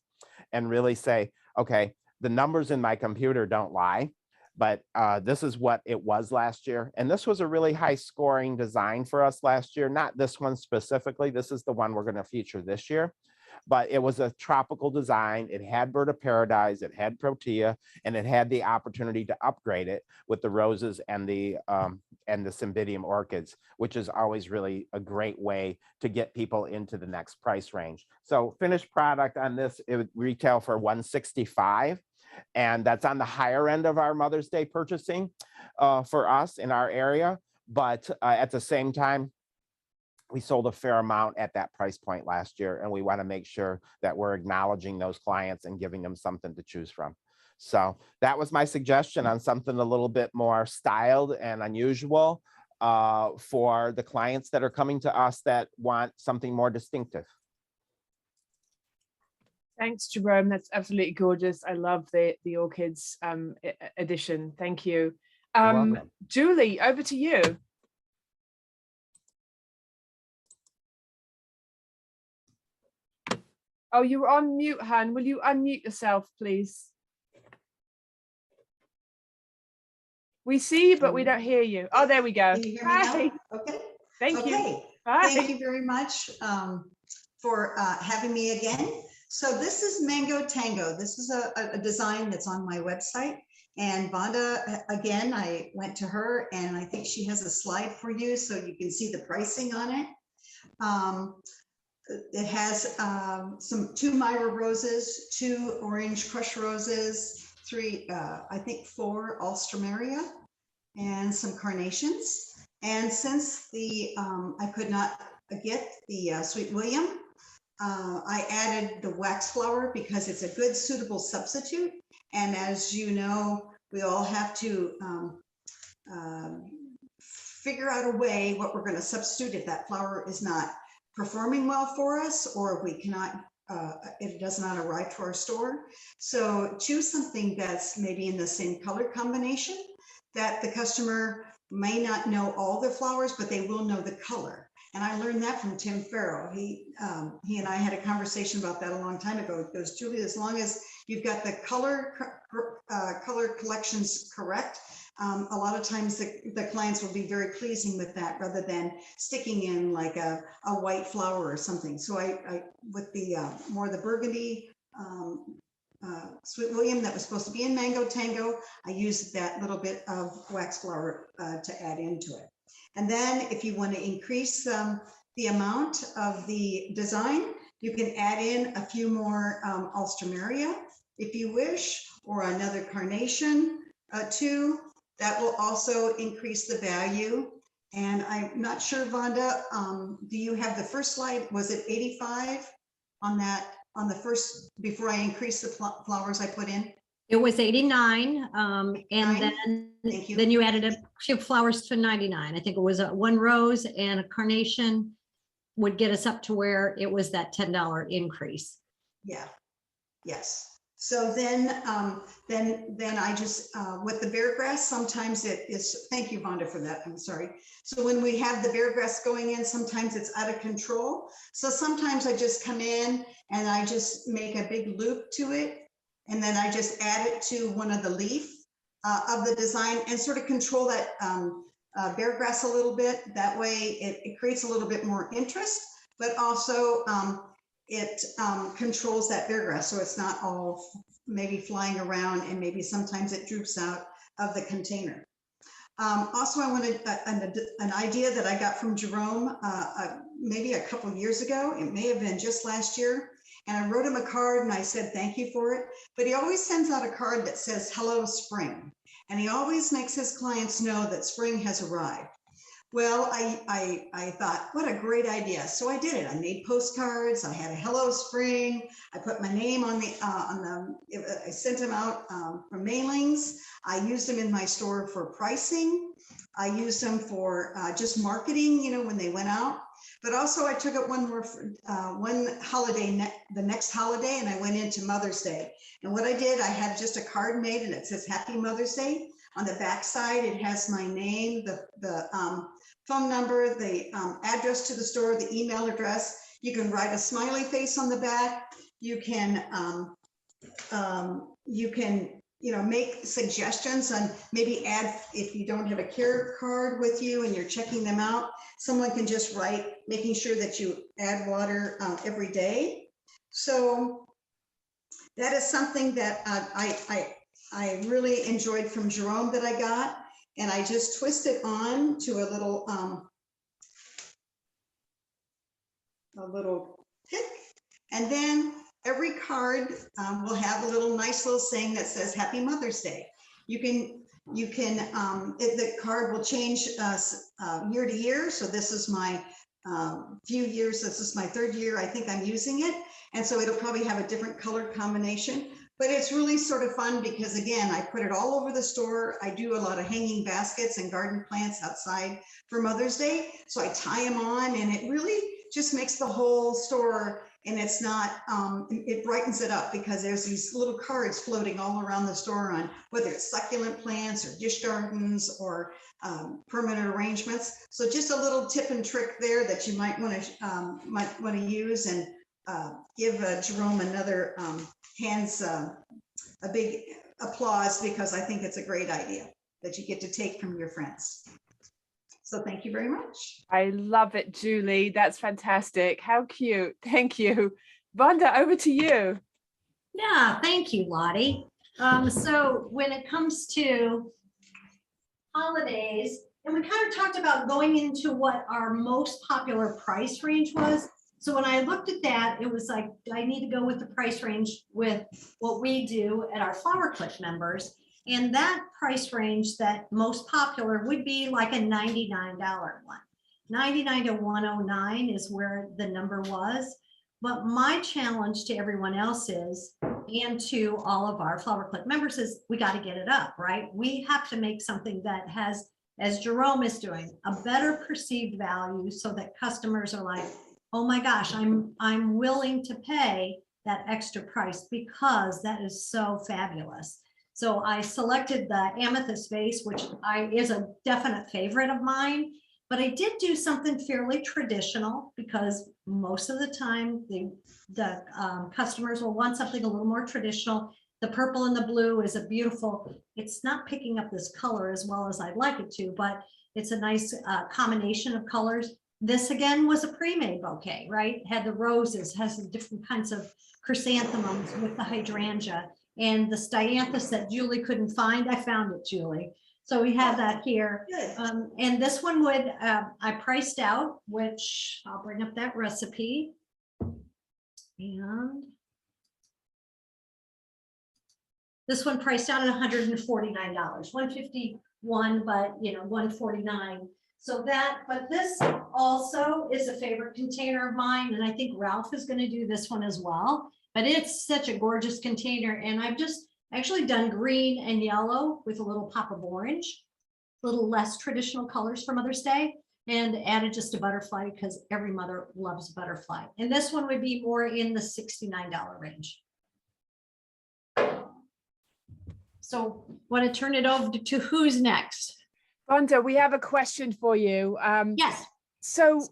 and really say, okay, the numbers in my computer don't lie, but this is what it was last year. And this was a really high scoring design for us last year. Not this one specifically. This is the one we're going to feature this year. But it was a tropical design. It had bird of paradise, it had protea, and it had the opportunity to upgrade it with the roses and the Cymbidium orchids, which is always really a great way to get people into the next price range. So finished product on this, it would retail for $165. And that's on the higher end of our Mother's Day purchasing for us in our area. But at the same time, we sold a fair amount at that price point last year, and we want to make sure that we're acknowledging those clients and giving them something to choose from. So that was my suggestion on something a little bit more styled and unusual for the clients that are coming to us that want something more distinctive. Thanks, Jerome. That's absolutely gorgeous. I love the orchids edition. Thank you. Julie, over to you. Oh, you're on mute, Han. Will you unmute yourself, please? We see you, but we don't hear you. Oh, there we go. Can you hear me now? Okay. Thank you. Bye. Thank you very much for having me again. So this is Mango Tango. This is a design that's on my website. And Vonda, again, I went to her and I think she has a slide for you so you can see the pricing on it. It has 2 Myra roses, 2 orange crush roses, 3, I think 4 alstroemeria, and some carnations. And since I could not get the Sweet William, I added the wax flower because it's a good suitable substitute. And as you know, we all have to figure out a way what we're going to substitute if that flower is not performing well for us, or if we cannot, if it does not arrive to our store. So choose something that's maybe in the same color combination that the customer may not know all the flowers, but they will know the color. And I learned that from Tim Farrow. He and I had a conversation about that a long time ago. He goes, Julie, as long as you've got the color collections correct, a lot of times the clients will be very pleasing with that rather than sticking in like a white flower or something. So I with the more the burgundy Sweet William that was supposed to be in Mango Tango, I used that little bit of wax flower to add into it. And then if you want to increase the amount of the design, you can add in a few more alstroemeria if you wish, or another carnation too. That will also increase the value. And I'm not sure, Vonda, do you have the first slide? Was it 85 on that, on the first, before I increased the flowers I put in? It was 89, and Thank you. then you added a few flowers to 99. I think it was one rose and a carnation would get us up to where it was that $10 increase. Yeah, yes. So then I just, with the bear grass, sometimes it is, thank you, Vonda, for that. I'm sorry. So when we have the bear grass going in, sometimes it's out of control. So sometimes I just come in and I just make a big loop to it. And then I just add it to one of the leaf of the design and sort of control that bear grass a little bit. That way it creates a little bit more interest, but also it controls that bear grass. So it's not all maybe flying around, and maybe sometimes it droops out of the container. Also, I wanted an idea that I got from Jerome maybe a couple of years ago. It may have been just last year. And I wrote him a card and I said, thank you for it. But he always sends out a card that says, hello, spring. And he always makes his clients know that spring has arrived. Well, I thought, what a great idea. So I did it. I made postcards. I had a hello spring. I put my name on the, I sent them out for mailings. I used them in my store for pricing. I used them for just marketing, you know, when they went out. But also I took it one more, one holiday, the next holiday, and I went into Mother's Day. And what I did, I had just a card made and it says Happy Mother's Day. On the back side, it has my name, the phone number, the address to the store, the email address. You can write a smiley face on the back. You can you know, make suggestions and maybe add, if you don't have a care card with you and you're checking them out, someone can just write, making sure that you add water every day. So that is something that I really enjoyed from Jerome that I got, and I just twist it on to a little pick, and then every card will have a little nice little saying that says Happy Mother's Day. You can the card will change year to year. So this is my few years. This is my third year. I think I'm using it. And so it'll probably have a different color combination, but it's really sort of fun because again, I put it all over the store. I do a lot of hanging baskets and garden plants outside for Mother's Day. So I tie them on and it really just makes the whole store, and it's not, it brightens it up because there's these little cards floating all around the store on whether it's succulent plants or dish gardens or permanent arrangements. So just a little tip and trick there that you might want to use, and give Jerome another a big applause, because I think it's a great idea that you get to take from your friends. So thank you very much. I love it, Julie. That's fantastic. How cute. Thank you. Vonda, over to you. Yeah, thank you, Lottie. So when it comes to holidays, and we kind of talked about going into what our most popular price range was. So when I looked at that, it was like, I need to go with the price range with what we do at our Flower Clip members. And that price range that most popular would be like a $99 one. 99 to 109 is where the number was. But my challenge to everyone else is, and to all of our Flower Clip members, is we got to get it up, right? We have to make something that has, as Jerome is doing, a better perceived value so that customers are like, oh my gosh, I'm willing to pay that extra price because that is so fabulous. So I selected the Amethyst Vase, which is a definite favorite of mine, but I did do something fairly traditional because most of the time the customers will want something a little more traditional. The purple and the blue is a beautiful, it's not picking up this color as well as I'd like it to, but it's a nice combination of colors. This again was a pre-made bouquet, right? Had the roses, has the different kinds of chrysanthemums with the hydrangea. And the styanthus that Julie couldn't find, I found it, Julie. So we have that here. And this one would, I priced out, which I'll bring up that recipe. And this one priced out at $149, $151, but you know, $149. So that, but this also is a favorite container of mine, and I think Ralph is going to do this one as well. But it's such a gorgeous container, and I've just actually done green and yellow with a little pop of orange, little less traditional colors for Mother's Day, and added just a butterfly because every mother loves butterfly. And this one would be more in the $69 range. So want to turn it over to who's next? Vonda, we have a question for you. Yes. So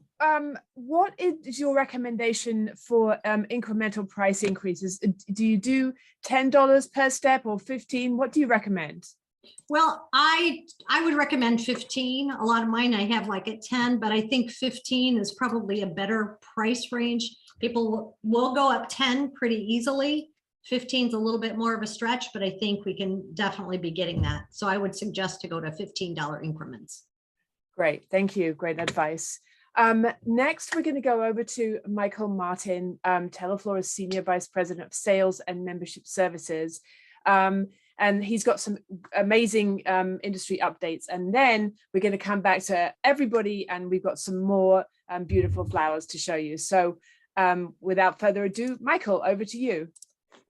what is your recommendation for incremental price increases? Do you do $10 per step or 15? What do you recommend? Well, I would recommend 15. A lot of mine I have like at 10, but I think 15 is probably a better price range. People will go up 10 pretty easily. 15 is a little bit more of a stretch, but I think we can definitely be getting that. So I would suggest to go to $15 increments. Great, thank you. Great advice. Next, we're going to go over to Michael Martin, Teleflora's Senior Vice President of Sales and Membership Services. And he's got some amazing industry updates. And then we're going to come back to everybody, and we've got some more beautiful flowers to show you. So without further ado, Michael, over to you.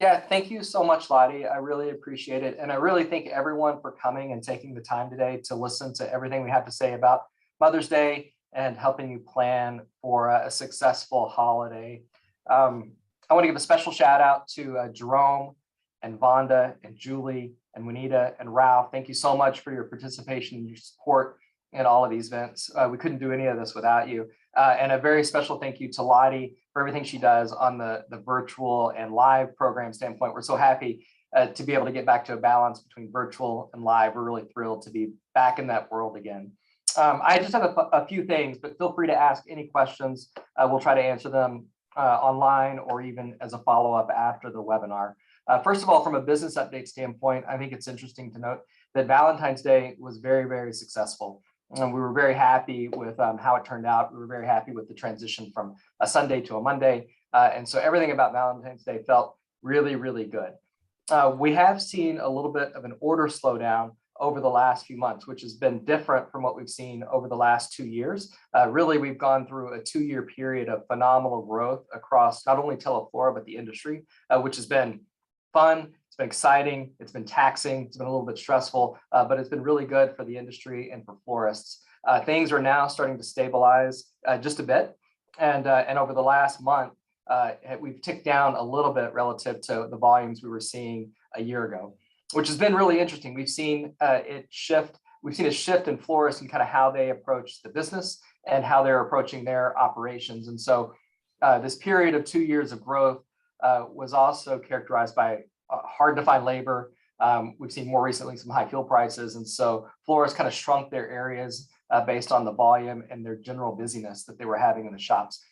Yeah, thank you so much, Lottie. I really appreciate it. And I really thank everyone for coming and taking the time today to listen to everything we have to say about Mother's Day and helping you plan for a successful holiday. I want to give a special shout out to Jerome and Vonda and Julie and Juanita and Ralph. Thank you so much for your participation and your support in all of these events. We couldn't do any of this without you. And a very special thank you to Lottie for everything she does on the virtual and live program standpoint. We're so happy to be able to get back to a balance between virtual and live. We're really thrilled to be back in that world again. I just have a few things, but feel free to ask any questions. We'll try to answer them online or even as a follow-up after the webinar. First of all, from a business update standpoint, I think it's interesting to note that Valentine's Day was very, very successful. And we were very happy with how it turned out. We were very happy with the transition from a Sunday to a Monday. And so everything about Valentine's Day felt really, really good. We have seen a little bit of an order slowdown over the last few months, which has been different from what we've seen over the last 2 years. Really, we've gone through a 2-year period of phenomenal growth across not only Teleflora, but the industry, which has been fun. It's been exciting. It's been taxing. It's been a little bit stressful, but it's been really good for the industry and for florists. Things are now starting to stabilize just a bit. And over the last month, we've ticked down a little bit relative to the volumes we were seeing a year ago, which has been really interesting. We've seen it shift. We've seen a shift in florists and kind of how they approach the business and how they're approaching their operations. And so this period of 2 years of growth was also characterized by hard to find labor. We've seen more recently some high fuel prices. And so florists kind of shrunk their areas based on the volume and their general busyness that they were having in the shops.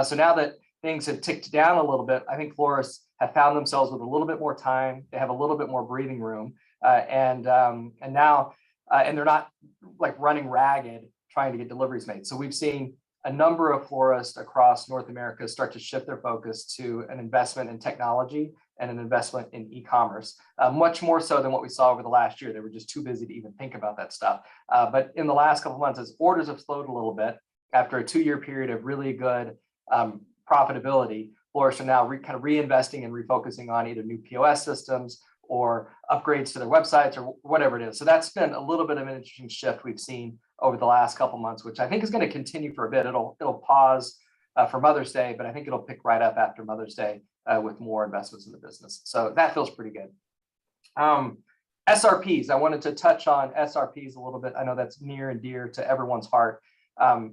So now that things have ticked down a little bit, I think florists have found themselves with a little bit more time. They have a little bit more breathing room. And they're not like running ragged trying to get deliveries made. So we've seen a number of florists across North America start to shift their focus to an investment in technology and an investment in e-commerce, much more so than what we saw over the last year. They were just too busy to even think about that stuff. But in the last couple of months, as orders have slowed a little bit, after a 2-year period of really good profitability, florists are now kind of reinvesting and refocusing on either new POS systems or upgrades to their websites or whatever it is. So that's been a little bit of an interesting shift we've seen over the last couple of months, which I think is going to continue for a bit. It'll pause for Mother's Day, but I think it'll pick right up after Mother's Day with more investments in the business. So that feels pretty good. SRPs, I wanted to touch on SRPs a little bit. I know that's near and dear to everyone's heart.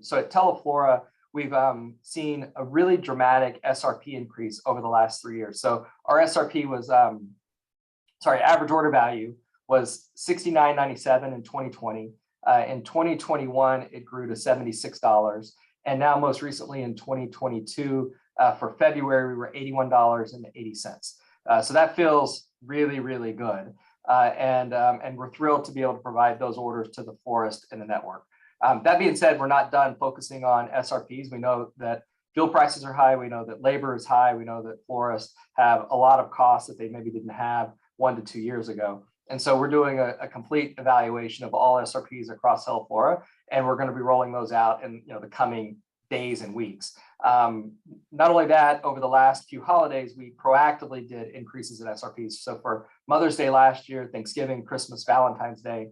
So at Teleflora, we've seen a really dramatic SRP increase over the last 3 years. So our SRP was, average order value was $69.97 in 2020. In 2021, it grew to $76. And now most recently in 2022, for February, we were $81.80. So that feels really, really good. And we're thrilled to be able to provide those orders to the florist in the network. That being said, we're not done focusing on SRPs. We know that fuel prices are high. We know that labor is high. We know that florists have a lot of costs that they maybe didn't have 1 to 2 years ago. And so we're doing a complete evaluation of all SRPs across Teleflora and we're going to be rolling those out in the coming days and weeks. Not only that, over the last few holidays, we proactively did increases in SRPs. So for Mother's Day last year, Thanksgiving, Christmas, Valentine's Day,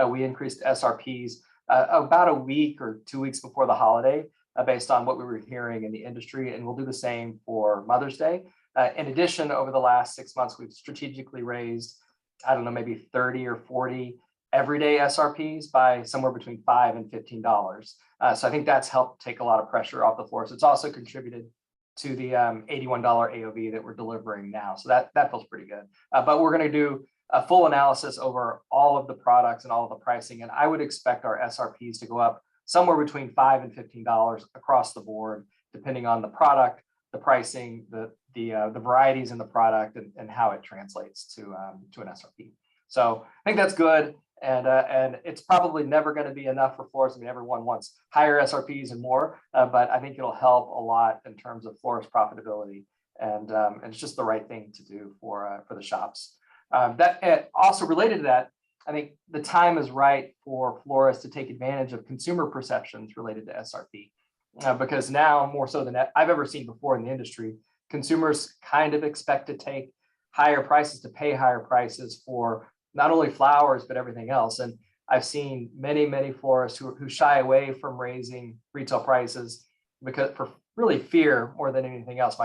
we increased SRPs about a week or 2 weeks before the holiday, based on what we were hearing in the industry, and we'll do the same for Mother's Day. In addition, over the last 6 months, we've strategically raised, I don't know, maybe 30 or 40 everyday SRPs by somewhere between $5 and $15. So I think that's helped take a lot of pressure off the floor. So it's also contributed to the $81 AOV that we're delivering now. So that feels pretty good. But we're going to do a full analysis over all of the products and all of the pricing. And I would expect our SRPs to go up somewhere between $5 and $15 across the board, depending on the product, the pricing, the varieties in the product, and how it translates to an SRP. So I think that's good. And it's probably never going to be enough for florists. I mean, everyone wants higher SRPs and more, but I think it'll help a lot in terms of florist profitability. And it's just the right thing to do for the shops. Also related to that, I think the time is right for florists to take advantage of consumer perceptions related to SRP, because now more so than I've ever seen before in the industry, consumers kind of expect to take higher prices, to pay higher prices for not only flowers, but everything else. And I've seen many, many florists who shy away from raising retail prices because for really fear more than anything else.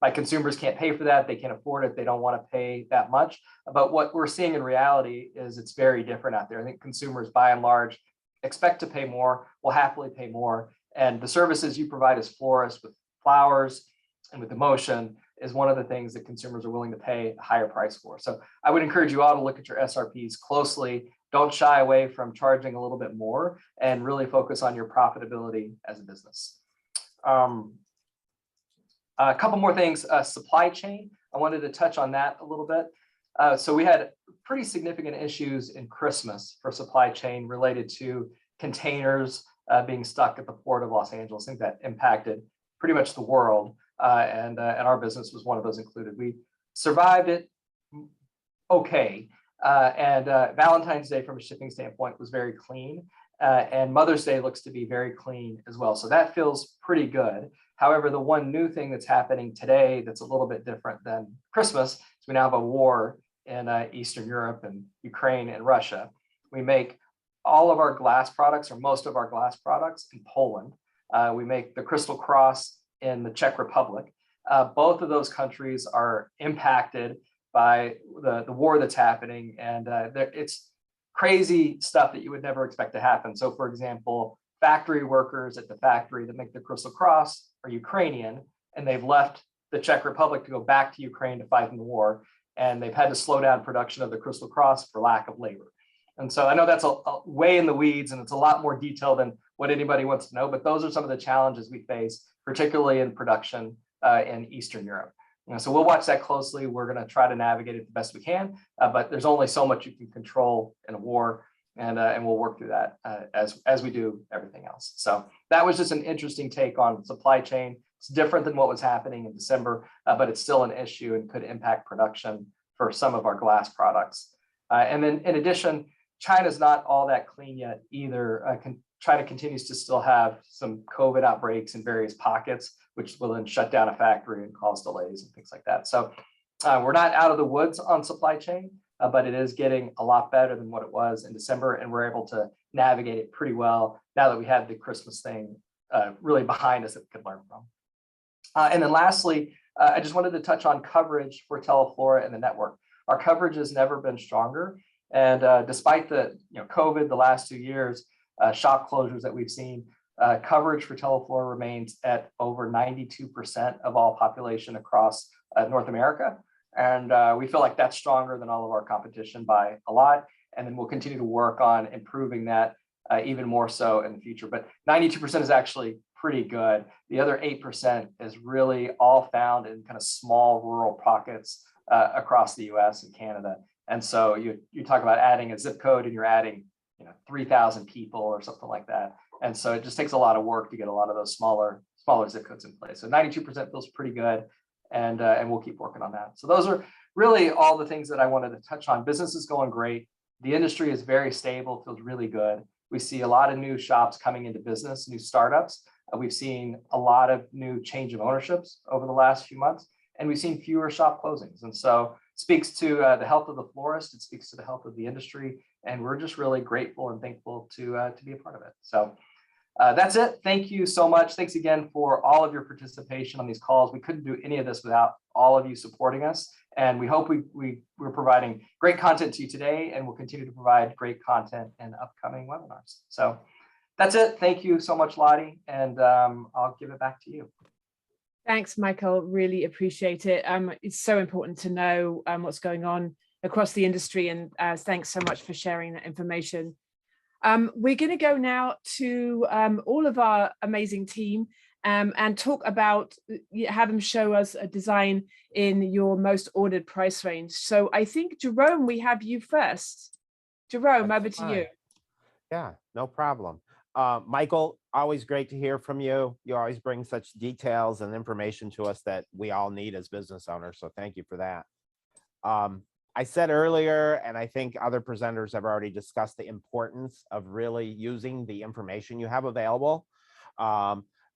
My consumers can't pay for that. They can't afford it. They don't want to pay that much. But what we're seeing in reality is it's very different out there. I think consumers by and large expect to pay more, will happily pay more. And the services you provide as florists with flowers and with emotion is one of the things that consumers are willing to pay a higher price for. So I would encourage you all to look at your SRPs closely. Don't shy away from charging a little bit more and really focus on your profitability as a business. A couple more things, supply chain. I wanted to touch on that a little bit. So we had pretty significant issues in Christmas for supply chain related to containers being stuck at the port of Los Angeles. I think that impacted pretty much the world. And our business was one of those included. We survived it okay. And Valentine's Day from a shipping standpoint was very clean. And Mother's Day looks to be very clean as well. So that feels pretty good. However, the one new thing that's happening today that's a little bit different than Christmas is we now have a war in Eastern Europe and Ukraine and Russia. We make all of our glass products, or most of our glass products, in Poland. We make the Crystal Cross in the Czech Republic. Both of those countries are impacted by the war that's happening, and it's crazy stuff that you would never expect to happen. So for example, factory workers at the factory that make the Crystal Cross are Ukrainian, and they've left the Czech Republic to go back to Ukraine to fight in the war, and they've had to slow down production of the Crystal Cross for lack of labor. And so I know that's a way in the weeds, and it's a lot more detail than what anybody wants to know, but those are some of the challenges we face, particularly in production in Eastern Europe. So we'll watch that closely. We're going to try to navigate it the best we can, but there's only so much you can control in a war, and we'll work through that as we do everything else. So that was just an interesting take on supply chain. It's different than what was happening in December, but it's still an issue and could impact production for some of our glass products. And then in addition, China's not all that clean yet either. China continues to still have some COVID outbreaks in various pockets, which will then shut down a factory and cause delays and things like that. So we're not out of the woods on supply chain, but it is getting a lot better than what it was in December, and we're able to navigate it pretty well now that we had the Christmas thing really behind us that we could learn from. And then lastly, I just wanted to touch on coverage for Teleflora and the network. Our coverage has never been stronger. And despite the COVID the last 2 years, shop closures that we've seen, coverage for Teleflora remains at over 92% of all population across North America. And we feel like that's stronger than all of our competition by a lot. And then we'll continue to work on improving that even more so in the future. But 92% is actually pretty good. The other 8% is really all found in kind of small rural pockets across the US and Canada. And so you talk about adding a zip code and you're adding 3,000 people or something like that. And so it just takes a lot of work to get a lot of those smaller zip codes in place. So 92% feels pretty good, and we'll keep working on that. So those are really all the things that I wanted to touch on. Business is going great. The industry is very stable, feels really good. We see a lot of new shops coming into business, new startups. We've seen a lot of new change of ownerships over the last few months, and we've seen fewer shop closings. And so it speaks to the health of the florist, it speaks to the health of the industry, and we're just really grateful and thankful to be a part of it. So that's it. Thank you so much. Thanks again for all of your participation on these calls. We couldn't do any of this without all of you supporting us. And we hope we're providing great content to you today, and we'll continue to provide great content in upcoming webinars. So that's it. Thank you so much, Lottie. And I'll give it back to you. Thanks, Michael. Really appreciate it. It's so important to know what's going on across the industry. And thanks so much for sharing that information. We're going to go now to all of our amazing team and talk about, have them show us a design in your most ordered price range. So I think, Jerome, we have you first. Jerome, over to you. Yeah, no problem. Michael, always great to hear from you. You always bring such details and information to us that we all need as business owners. So thank you for that. I said earlier, and I think other presenters have already discussed the importance of really using the information you have available.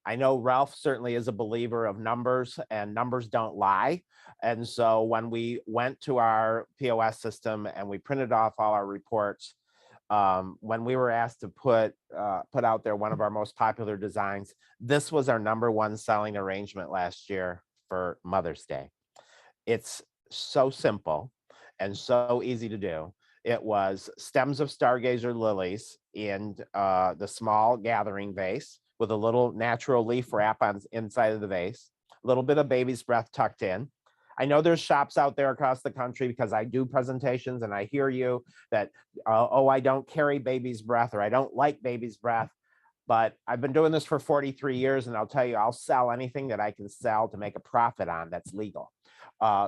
I know Ralph certainly is a believer of numbers, and numbers don't lie. And so when we went to our POS system and we printed off all our reports, when we were asked to put out there one of our most popular designs, this was our #1 selling arrangement last year for Mother's Day. It's so simple and so easy to do. It was stems of stargazer lilies in the small gathering vase with a little natural leaf wrap on inside of the vase, a little bit of baby's breath tucked in. I know there's shops out there across the country, because I do presentations and I hear you that, oh, I don't carry baby's breath, or I don't like baby's breath. But I've been doing this for 43 years, and I'll tell you, I'll sell anything that I can sell to make a profit on that's legal.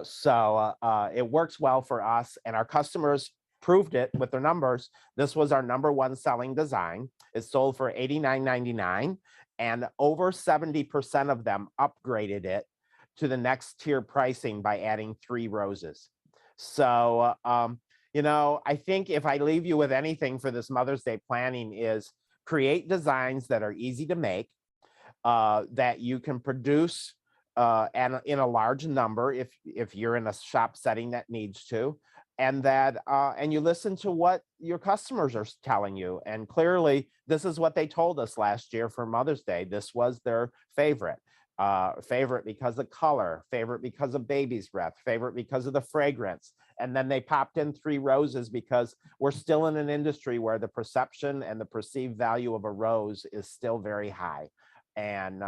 So it works well for us, and our customers proved it with their numbers. This was our #1 selling design. It sold for $89.99, and over 70% of them upgraded it to the next tier pricing by adding 3 roses. So, you know, I think if I leave you with anything for this Mother's Day planning is create designs that are easy to make, that you can produce and in a large number if you're in a shop setting that needs to, and that and you listen to what your customers are telling you. And clearly this is what they told us last year for Mother's Day. This was their favorite. Favorite because of color, favorite because of baby's breath, favorite because of the fragrance. And then they popped in 3 roses because we're still in an industry where the perception and the perceived value of a rose is still very high. And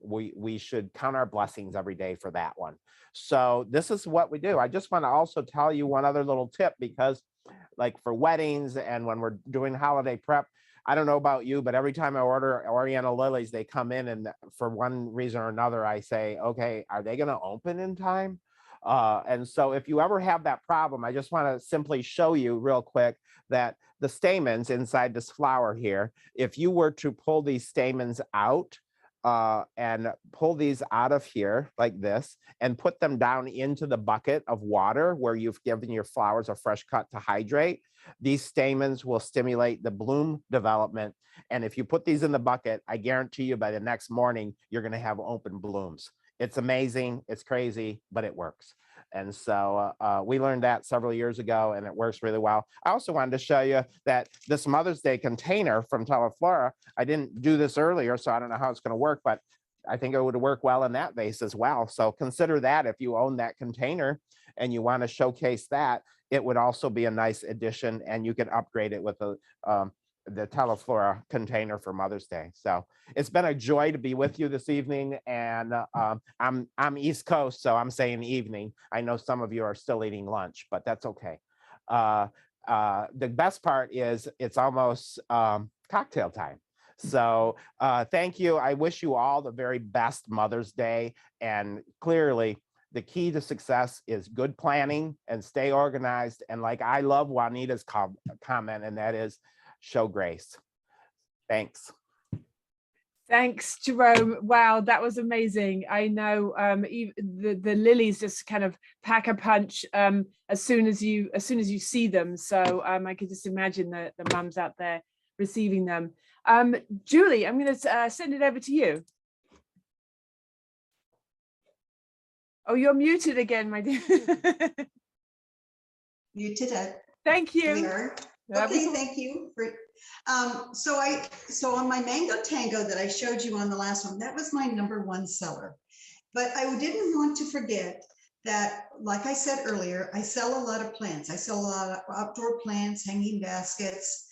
we should count our blessings every day for that one. So this is what we do. I just want to also tell you one other little tip, because like for weddings and when we're doing holiday prep, I don't know about you, but every time I order Oriental lilies, they come in, and for one reason or another, I say, okay, are they going to open in time? And so if you ever have that problem, I just want to simply show you real quick that the stamens inside this flower here, if you were to pull these stamens out and pull these out of here like this and put them down into the bucket of water where you've given your flowers a fresh cut to hydrate, these stamens will stimulate the bloom development. And if you put these in the bucket, I guarantee you by the next morning, you're going to have open blooms. It's amazing. It's crazy, but it works. And so we learned that several years ago, and it works really well. I also wanted to show you that this Mother's Day container from Teleflora, I didn't do this earlier, so I don't know how it's going to work, but I think it would work well in that vase as well. So consider that if you own that container and you want to showcase that, it would also be a nice addition, and you can upgrade it with the Teleflora container for Mother's Day. So it's been a joy to be with you this evening, and I'm East Coast, so I'm saying evening. I know some of you are still eating lunch, but that's okay. The best part is it's almost cocktail time. So thank you. I wish you all the very best Mother's Day, and clearly the key to success is good planning and stay organized. And like I love Juanita's comment, and that is show grace. Thanks. Thanks, Jerome. Wow, that was amazing. I know the lilies just kind of pack a punch as soon as you see them. So I could just imagine the mums out there receiving them. Julie, I'm going to send it over to you. Oh, you're muted again, my dear. Muted it. Thank you. Clear. Okay, thank you. So on my Mango Tango that I showed you on the last one, that was my #1 seller. But I didn't want to forget that, like I said earlier, I sell a lot of plants. I sell a lot of outdoor plants, hanging baskets,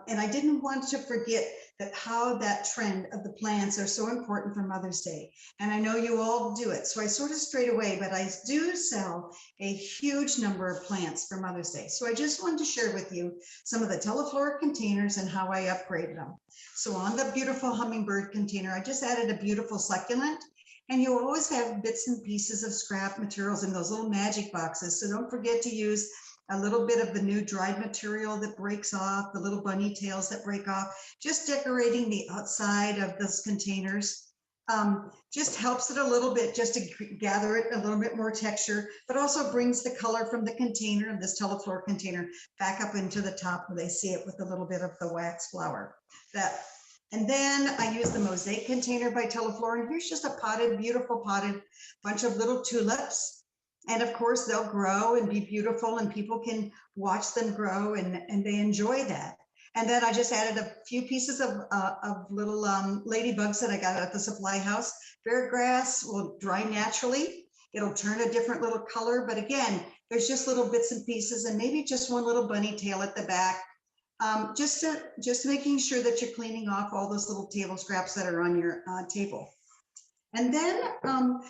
and I didn't want to forget that how that trend of the plants are so important for Mother's Day. And I know you all do it, so I sort of strayed away, but I do sell a huge number of plants for Mother's Day. So I just wanted to share with you some of the Teleflora containers and how I upgraded them. So on the beautiful hummingbird container, I just added a beautiful succulent. And you always have bits and pieces of scrap materials in those little magic boxes. So don't forget to use a little bit of the new dried material that breaks off, the little bunny tails that break off, just decorating the outside of those containers. Just helps it a little bit, just to gather it a little bit more texture, but also brings the color from the container, this Teleflora container, back up into the top where they see it with a little bit of the wax flower. And then I use the mosaic container by Teleflora, and here's just a potted, beautiful potted bunch of little tulips. And of course they'll grow and be beautiful and people can watch them grow and they enjoy that. And then I just added a few pieces of little ladybugs that I got at the supply house. Bear grass will dry naturally. It'll turn a different little color, but again, there's just little bits and pieces and maybe just one little bunny tail at the back. Just making sure that you're cleaning off all those little table scraps that are on your table. And then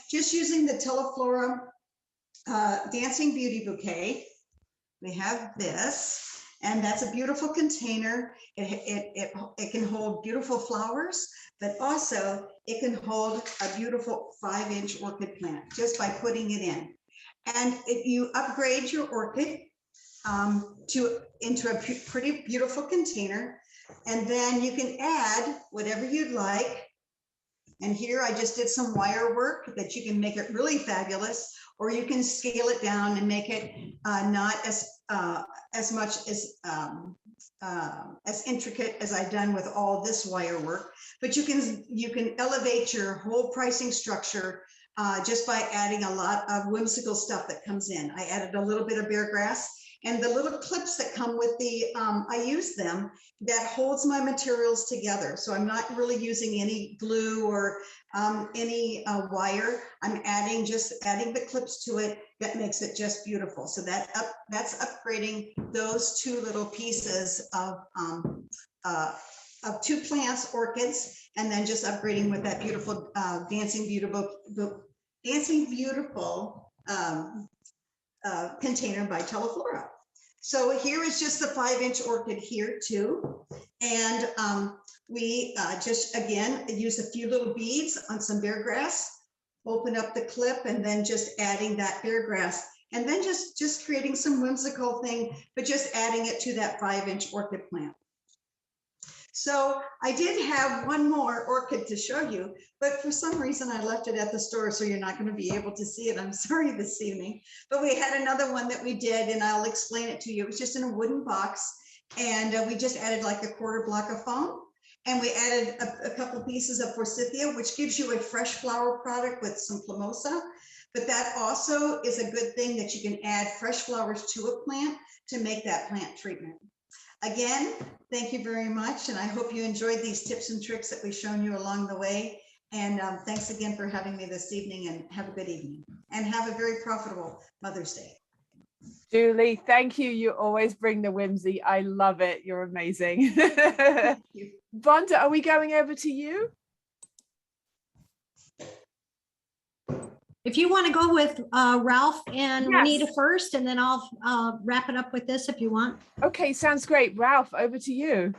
just using the Teleflora Dancing Beauty Bouquet. We have this, and that's a beautiful container. It can hold beautiful flowers, but also it can hold a beautiful 5-inch orchid plant just by putting it in. And if you upgrade your orchid into a pretty beautiful container, and then you can add whatever you'd like. And here I just did some wire work that you can make it really fabulous, or you can scale it down and make it not as much as intricate as I've done with all this wire work. But you can elevate your whole pricing structure just by adding a lot of whimsical stuff that comes in. I added a little bit of bear grass. And the little clips that come with the, I use them, that holds my materials together. So I'm not really using any glue or any wire. I'm just adding the clips to it that makes it just beautiful. So that's upgrading those two little pieces of 2 plants, orchids, and then just upgrading with that beautiful Dancing Beautiful container by Teleflora. So here is just the 5-inch orchid here too. And we just, again, use a few little beads on some bear grass, open up the clip, and then just adding that bear grass. And then just creating some whimsical thing, but just adding it to that 5-inch orchid plant. So I did have one more orchid to show you, but for some reason I left it at the store, so you're not going to be able to see it. I'm sorry this evening, but we had another one that we did, and I'll explain it to you. It was just in a wooden box, and we just added like a 1/4 block of foam, and we added a couple pieces of forsythia, which gives you a fresh flower product with some plumbosa. But that also is a good thing that you can add fresh flowers to a plant to make that plant treatment. Again, thank you very much, and I hope you enjoyed these tips and tricks that we've shown you along the way. And thanks again for having me this evening, and have a good evening, and have a very profitable Mother's Day. Julie, thank you. You always bring the whimsy. I love it. You're amazing. Thank you. Vonda, are we going over to you? If you want to go with Ralph and Yes. Juanita first, and then I'll wrap it up with this if you want. Okay, sounds great. Ralph, over to you.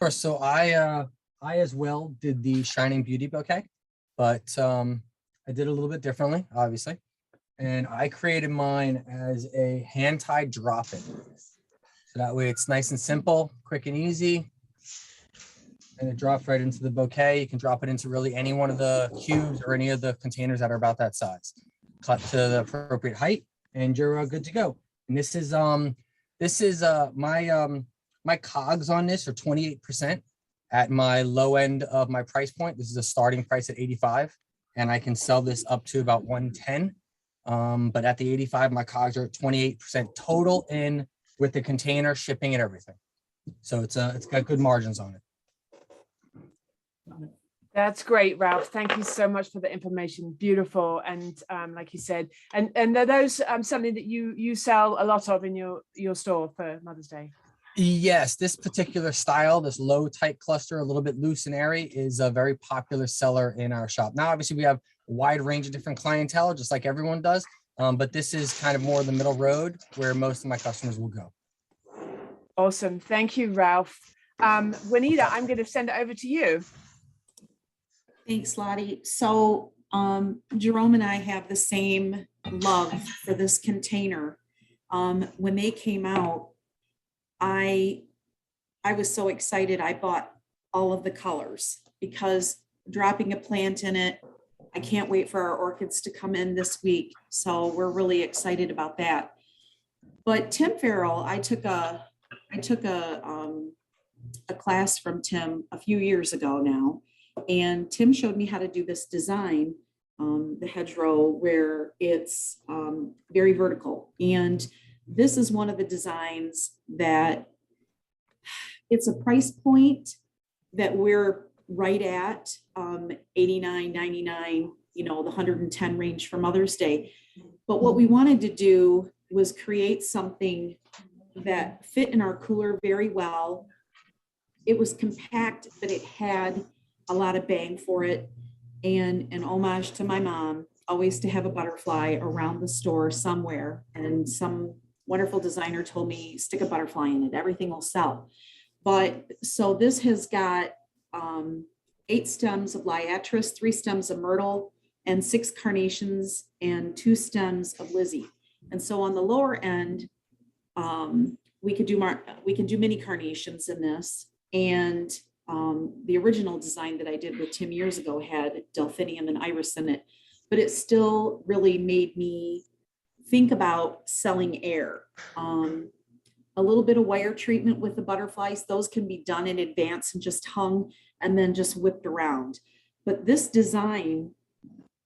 Sure. So I as well did the Shining Beauty Bouquet, but I did a little bit differently, obviously. And I created mine as a hand-tied drop-in. So that way it's nice and simple, quick and easy. And it drops right into the bouquet. You can drop it into really any one of the cubes or any of the containers that are about that size. Cut to the appropriate height, and you're good to go. And this is my My COGS on this are 28% at my low end of my price point. This is a starting price at 85, and I can sell this up to about 110. But at the 85, my COGS are at 28% total in with the container, shipping, and everything. So it's got good margins on it. That's great, Ralph. Thank you so much for the information. Beautiful. And like you said, and are those something that you sell a lot of in your store for Mother's Day? Yes, this particular style, this low tight cluster, a little bit loose and airy, is a very popular seller in our shop. Now, obviously, we have a wide range of different clientele, just like everyone does. But this is kind of more the middle road where most of my customers will go. Awesome. Thank you, Ralph. Juanita, I'm going to send it over to you. Thanks, Lottie. So Jerome and I have the same love for this container. When they came out, I was so excited. I bought all of the colors because dropping a plant in it, I can't wait for our orchids to come in this week. So we're really excited about that. But Tim Farrell, I took a class from Tim a few years ago now, and Tim showed me how to do this design, the hedgerow, where it's very vertical. And this is one of the designs that it's a price point that we're right at, 89, 99, the 110 range for Mother's Day. But what we wanted to do was create something that fit in our cooler very well. It was compact, but it had a lot of bang for it. And an homage to my mom, always to have a butterfly around the store somewhere. And some wonderful designer told me, stick a butterfly in it, everything will sell. But so this has got 8 stems of liatris, 3 stems of myrtle, and 6 carnations and 2 stems of Lizzie. And so on the lower end, we could do mini carnations in this. And the original design that I did with Tim years ago had delphinium and iris in it, but it still really made me think about selling air. A little bit of wire treatment with the butterflies, those can be done in advance and just hung and then just whipped around. But this design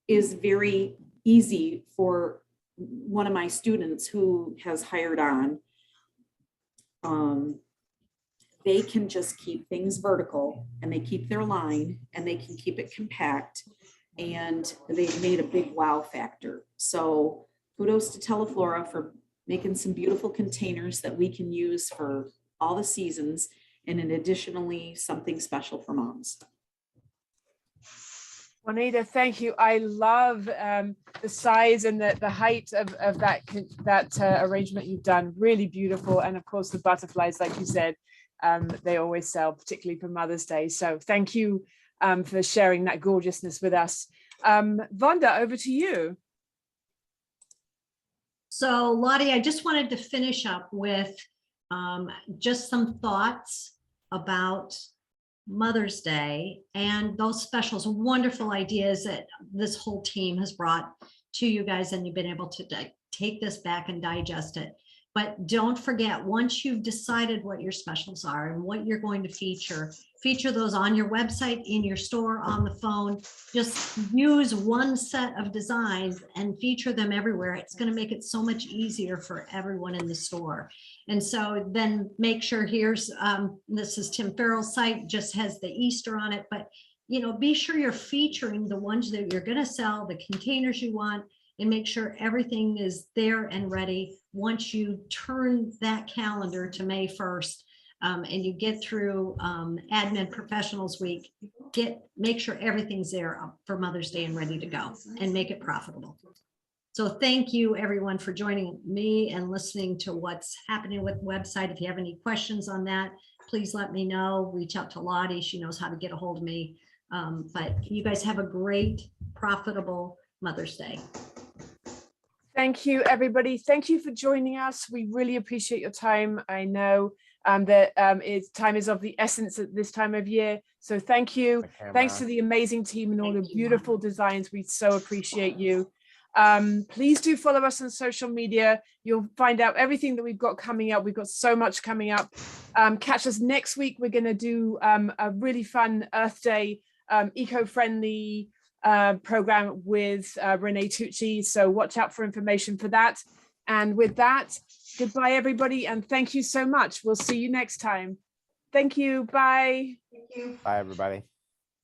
is very easy for one of my students who has hired on. They can just keep things vertical and they keep their line and they can keep it compact, and they've made a big wow factor. So kudos to Teleflora for making some beautiful containers that we can use for all the seasons, and then additionally something special for moms. Juanita, thank you. I love the size and the height of that arrangement you've done. Really beautiful. And of course, the butterflies, like you said, they always sell, particularly for Mother's Day. So thank you for sharing that gorgeousness with us. Vonda, over to you. So Lottie, I just wanted to finish up with just some thoughts about Mother's Day and those specials, wonderful ideas that this whole team has brought to you guys, and you've been able to take this back and digest it. But don't forget, once you've decided what your specials are and what you're going to feature those on your website, in your store, on the phone. Just use one set of designs and feature them everywhere. It's going to make it so much easier for everyone in the store. And so then make sure this is Tim Farrell's site, just has the Easter on it, but be sure you're featuring the ones that you're going to sell, the containers you want, and make sure everything is there and ready once you turn that calendar to May 1st. And you get through Admin Professionals Week, make sure everything's there for Mother's Day and ready to go, and make it profitable. So thank you everyone for joining me and listening to what's happening with the website. If you have any questions on that, please let me know. Reach out to Lottie. She knows how to get a hold of me. But you guys have a great, profitable Mother's Day. Thank you, everybody. Thank you for joining us. We really appreciate your time. I know that time is of the essence at this time of year. So thank you. Thanks to the amazing team and all the beautiful designs. We so appreciate you. Please do follow us on social media. You'll find out everything that we've got coming up. We've got so much coming up. Catch us next week. We're going to do a really fun Earth Day eco-friendly program with Renee Tucci. So watch out for information for that. And with that, goodbye, everybody. And thank you so much. We'll see you next time. Thank you. Bye. Thank you. Bye, everybody.